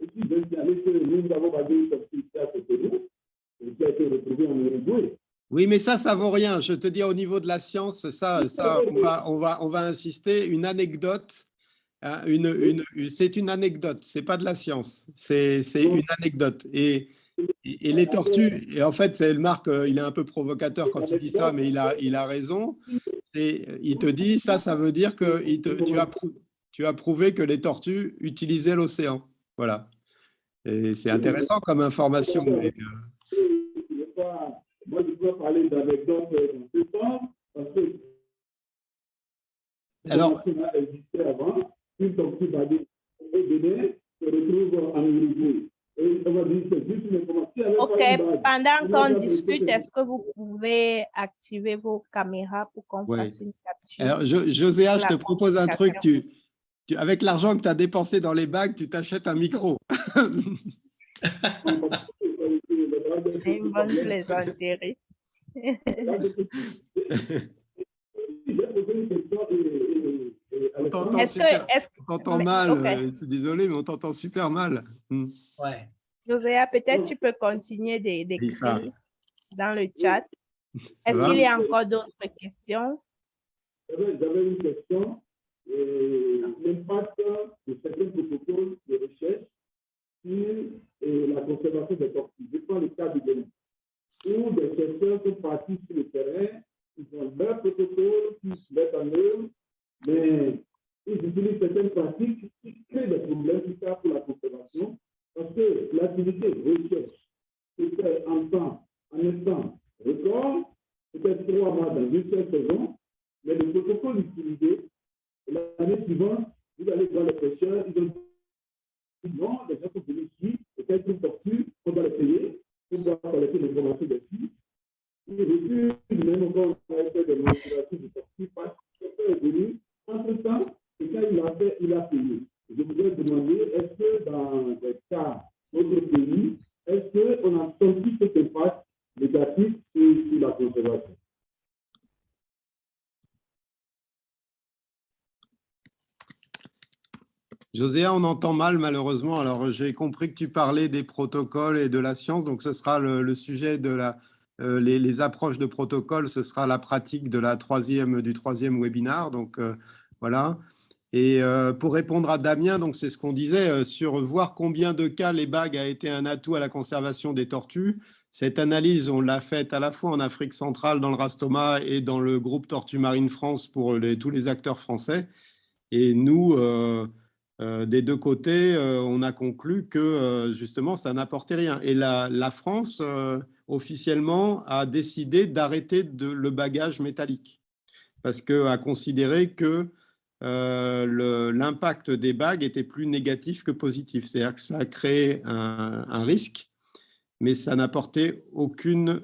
Et puis, nous avons bagué une tortue à côté de nous, qui a été retrouvée en Uruguay.
Oui, mais ça vaut rien. Je te dis, au niveau de la science, on va insister. Une anecdote, hein, c'est une anecdote, c'est pas de la science, c'est une anecdote. Et les tortues, et en fait, Marc, il est un peu provocateur quand il dit ça, mais il a raison. Il te dit, ça veut dire que tu as prouvé que les tortues utilisaient l'océan. Voilà. Et c'est intéressant comme information. Mais,
moi, je peux parler d'anecdotes dans ce sens, parce que l'international existait avant, une tortue baguée au Bénin se retrouve en Uruguay. Et on va dire que c'est juste une information.
Ok, pendant qu'on discute, est-ce que vous pouvez activer vos caméras pour qu'on fasse une capture?
Alors, Joséa, je te propose un truc. Avec l'argent que tu as dépensé dans les bagues, tu t'achètes un micro.
Une bonne plaisanterie.
On t'entend mal. Okay. Je suis désolé, mais on t'entend super mal.
Ouais.
Joséa, peut-être tu peux continuer d'écrire dans le chat. Est-ce qu'il y a encore d'autres questions?
J'avais une question. L'impact de certains protocoles de recherche sur la conservation des tortues. Je prends le cas du Bénin, où des chercheurs sont partis sur le terrain, ils ont leur protocole, ils se mettent en œuvre, mais ils utilisent certaines pratiques qui créent des problèmes plus tard pour la conservation, parce que l'activité recherche se fait en temps, en instant record, peut-être 3 mois dans une seule saison, mais le protocole utilisé, l'année suivante, vous allez voir les pêcheurs, ils ont dit non, les gens sont venus ici, et quand ils sont tortues, on doit les payer, on doit collecter l'information dessus. Et depuis, même quand on a fait des manipulations de tortues, parce que quelqu'un est venu, entre-temps, et quand il a fait, il a payé. Je voudrais demander, est-ce que dans des cas d'autres pays, est-ce qu'on a senti cet impact négatif sur la conservation?
Joséa, on entend mal malheureusement. Alors, j'ai compris que tu parlais des protocoles et de la science. Donc, ce sera le sujet de les approches de protocole. Ce sera la pratique de du troisième webinaire. Donc, voilà. Et pour répondre à Damien, donc c'est ce qu'on disait sur voir combien de cas les bagues a été un atout à la conservation des tortues. Cette analyse, on l'a faite à la fois en Afrique centrale, dans le Rastoma et dans le groupe Tortue Marine France pour tous les acteurs français. Et nous, des deux côtés, on a conclu que justement, ça n'apportait rien. Et la France, officiellement, a décidé d'arrêter le bagage métallique parce qu'elle a considéré que l'impact des bagues était plus négatif que positif. C'est-à-dire que ça a créé un risque, mais ça n'apportait aucune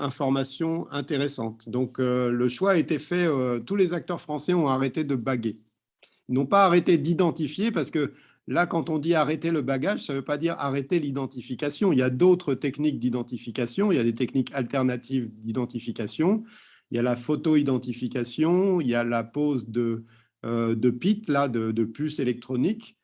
information intéressante. Donc, le choix a été fait, tous les acteurs français ont arrêté de baguer. Ils n'ont pas arrêté d'identifier, parce que là, quand on dit arrêter le bagage, ça ne veut pas dire arrêter l'identification. Il y a d'autres techniques d'identification, il y a des techniques alternatives d'identification, il y a la photo-identification, il y a la pose de PIT, là, de puces électroniques.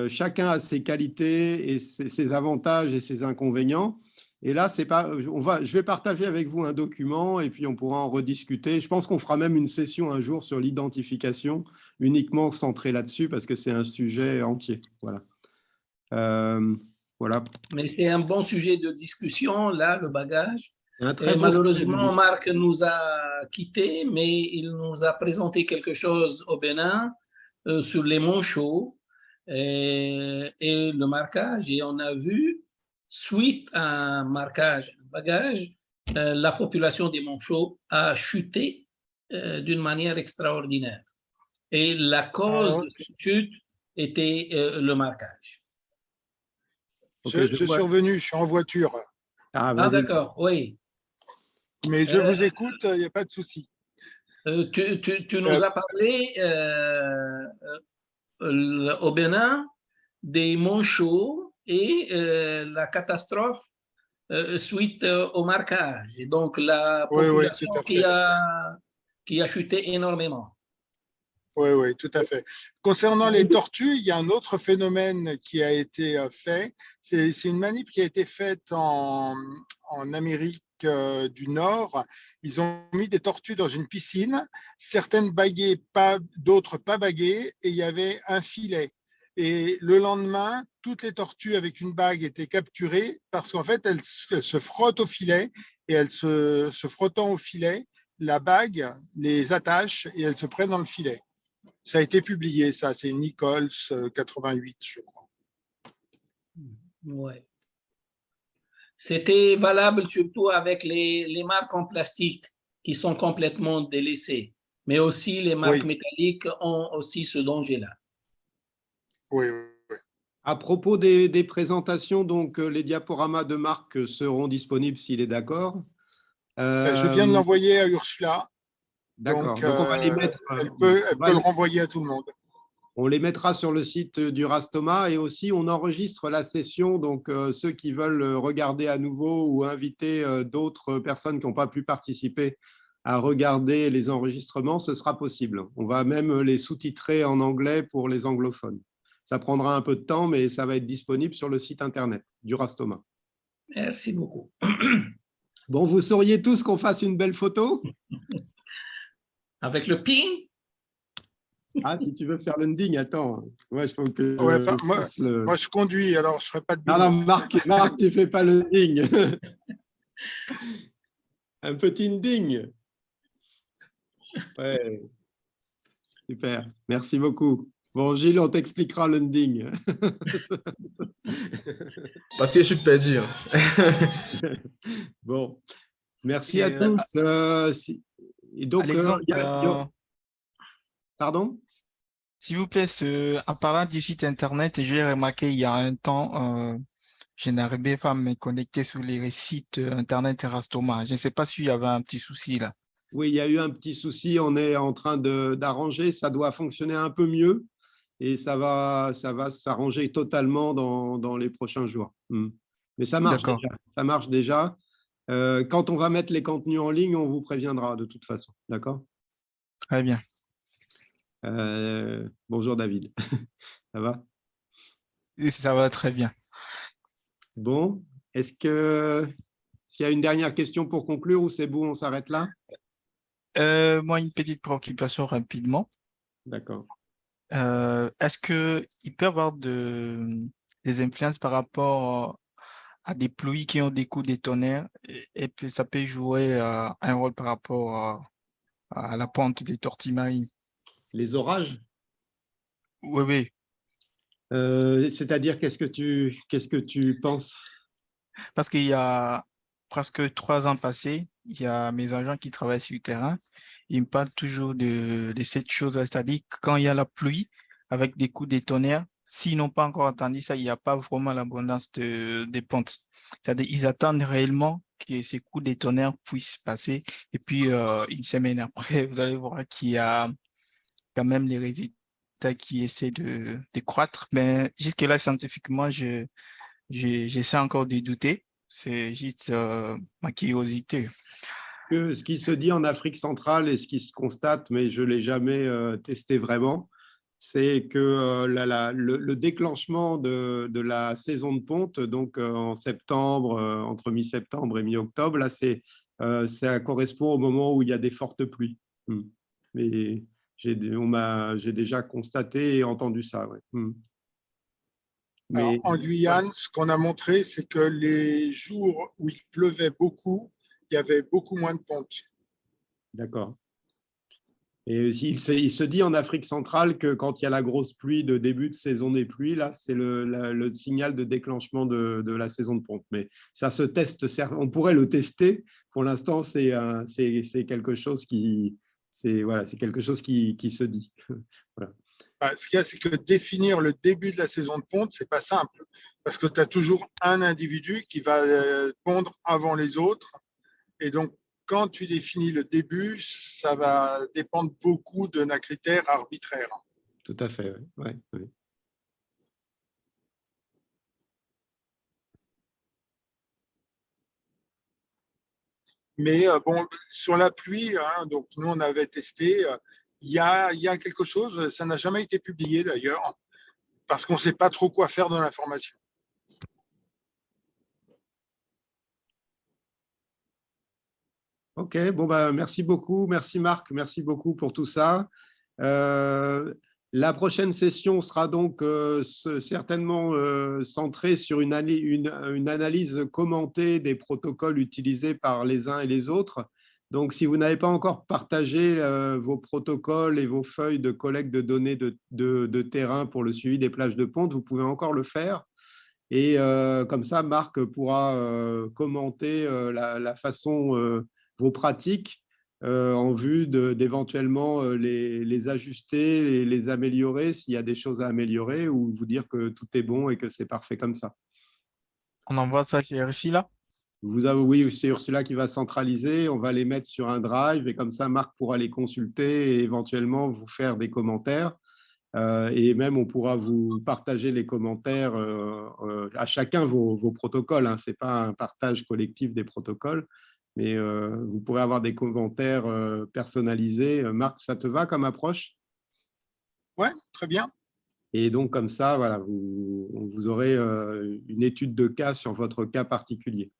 Chacun a ses qualités et ses avantages et ses inconvénients. Et là, c'est pas, je vais partager avec vous un document et puis on pourra en rediscuter. Je pense qu'on fera même une session un jour sur l'identification, uniquement centrée là-dessus, parce que c'est un sujet entier. Voilà. Voilà.
Mais c'est un bon sujet de discussion, là, le bagage.
Un très
Et
bon
malheureusement,
sujet.
Marc nous a quittés, mais il nous a présenté quelque chose au Bénin sur les manchots et le marquage. Et on a vu, suite à un marquage, un bagage, la population des manchots a chuté d'une manière extraordinaire. Et la cause de cette chute était le marquage.
Okay,
je suis revenu, je suis en voiture.
Ah, d'accord, oui.
Mais je vous écoute, il n'y a pas de souci.
Tu nous as parlé au Bénin des manchots et la catastrophe suite au marquage. Et donc, la population
tout à fait.
qui a chuté énormément.
Oui, tout à fait. Concernant les tortues, il y a un autre phénomène qui a été fait. C'est une manip qui a été faite en Amérique du Nord. Ils ont mis des tortues dans une piscine, certaines baguées, d'autres pas baguées, et il y avait un filet. Et le lendemain, toutes les tortues avec une bague étaient capturées parce qu'en fait, elles se frottent au filet et elles se frottant au filet, la bague les attache et elles se prennent dans le filet. Ça a été publié, ça, c'est Nichols 88, je crois.
Ouais. C'était valable surtout avec les marques en plastique qui sont complètement délaissées, mais aussi les marques métalliques ont aussi ce danger-là.
Oui.
À propos des présentations, donc les diaporamas de Marc seront disponibles s'il est d'accord.
Je viens de l'envoyer à Ursula.
D'accord.
Donc,
on va les mettre.
elle peut le renvoyer à tout le monde.
On les mettra sur le site du Rastoma et aussi on enregistre la session. Donc, ceux qui veulent regarder à nouveau ou inviter d'autres personnes qui n'ont pas pu participer à regarder les enregistrements, ce sera possible. On va même les sous-titrer en anglais pour les anglophones. Ça prendra un peu de temps, mais ça va être disponible sur le site internet du Rastoma.
Merci beaucoup.
Bon, vous sauriez tous qu'on fasse une belle photo?
Avec le ping?
Ah, si tu veux faire l'ending, attends. Ouais, je pense que
moi, je conduis, alors je ne ferai pas de
non, Marc, tu ne fais pas l'ending. Un petit ending. Ouais. Super, merci beaucoup. Bon, Gilles, on t'expliquera l'ending.
Parce que je suis perdu.
Bon, merci à tous. Et donc,
Alexandre,
pardon?
S'il vous plaît, en parlant du site internet, j'ai remarqué il y a un temps, je n'arrivais pas à me connecter sur les sites internet Rastoma. Je ne sais pas s'il y avait un petit souci là.
Oui, il y a eu un petit souci. On est en train d'arranger. Ça doit fonctionner un peu mieux et ça va s'arranger totalement dans les prochains jours. Mais ça marche déjà. Ça marche déjà. Quand on va mettre les contenus en ligne, on vous préviendra de toute façon. D'accord?
Très bien.
Bonjour David. Ça va?
Ça va très bien.
Bon, est-ce qu'il y a une dernière question pour conclure ou c'est bon, on s'arrête là?
Moi, une petite préoccupation rapidement.
D'accord.
Est-ce qu'il peut y avoir des influences par rapport à des pluies qui ont des coups de tonnerre et puis ça peut jouer un rôle par rapport à la ponte des tortilles marines.
Les orages,
Oui, oui,
c'est-à-dire qu'est-ce que tu penses?
parce qu'il y a presque 3 ans passés, il y a mes agents qui travaillent sur le terrain. Ils me parlent toujours de cette chose, c'est-à-dire que quand il y a la pluie avec des coups de tonnerre, s'ils n'ont pas encore entendu ça, il n'y a pas vraiment l'abondance des pontes. C'est-à-dire qu'ils attendent réellement que ces coups de tonnerre puissent passer. Et puis, une semaine après, vous allez voir qu'il y a quand même les résultats qui essaient de croître. Mais jusque-là, scientifiquement, j'essaie encore de douter. C'est juste ma curiosité.
Ce qui se dit en Afrique centrale et ce qui se constate, mais je ne l'ai jamais testé vraiment, c'est que le déclenchement de la saison de ponte, donc en septembre, entre mi-septembre et mi-octobre, là, ça correspond au moment où il y a des fortes pluies. Mais j'ai déjà constaté et entendu ça. Ouais.
Alors,
Mais
en Guyane, ce qu'on a montré, c'est que les jours où il pleuvait beaucoup, il y avait beaucoup moins de pontes.
d'accord. Et il se dit en Afrique centrale que quand il y a la grosse pluie de début de saison des pluies, là, c'est le signal de déclenchement de la saison de ponte. Mais ça se teste, on pourrait le tester. Pour l'instant, c'est quelque chose c'est quelque chose qui se dit. Voilà.
Ce qu'il y a, c'est que définir le début de la saison de ponte, c'est pas simple, parce que tu as toujours un individu qui va pondre avant les autres. Et donc, quand tu définis le début, ça va dépendre beaucoup d'un critère arbitraire.
Tout à fait, ouais. Ouais.
Mais bon, sur la pluie, hein, donc nous on avait testé, il y a quelque chose, ça n'a jamais été publié d'ailleurs, parce qu'on ne sait pas trop quoi faire de l'information.
Ok, bon bah merci beaucoup, merci Marc, merci beaucoup pour tout ça. La prochaine session sera donc certainement centrée sur une analyse commentée des protocoles utilisés par les uns et les autres. Donc, si vous n'avez pas encore partagé vos protocoles et vos feuilles de collecte de données de terrain pour le suivi des plages de ponte, vous pouvez encore le faire. Et comme ça, Marc pourra commenter la façon, vos pratiques en vue d'éventuellement les ajuster, les améliorer s'il y a des choses à améliorer ou vous dire que tout est bon et que c'est parfait comme ça.
On envoie ça chez RSI là?
Oui, c'est Ursula qui va centraliser. On va les mettre sur un drive et comme ça, Marc pourra les consulter et éventuellement vous faire des commentaires. Et même, on pourra vous partager les commentaires à chacun vos protocoles. Hein. Ce n'est pas un partage collectif des protocoles, mais vous pourrez avoir des commentaires personnalisés. Marc, ça te va comme approche?
Oui, très bien.
Et donc, comme ça, voilà, vous aurez une étude de cas sur votre cas particulier.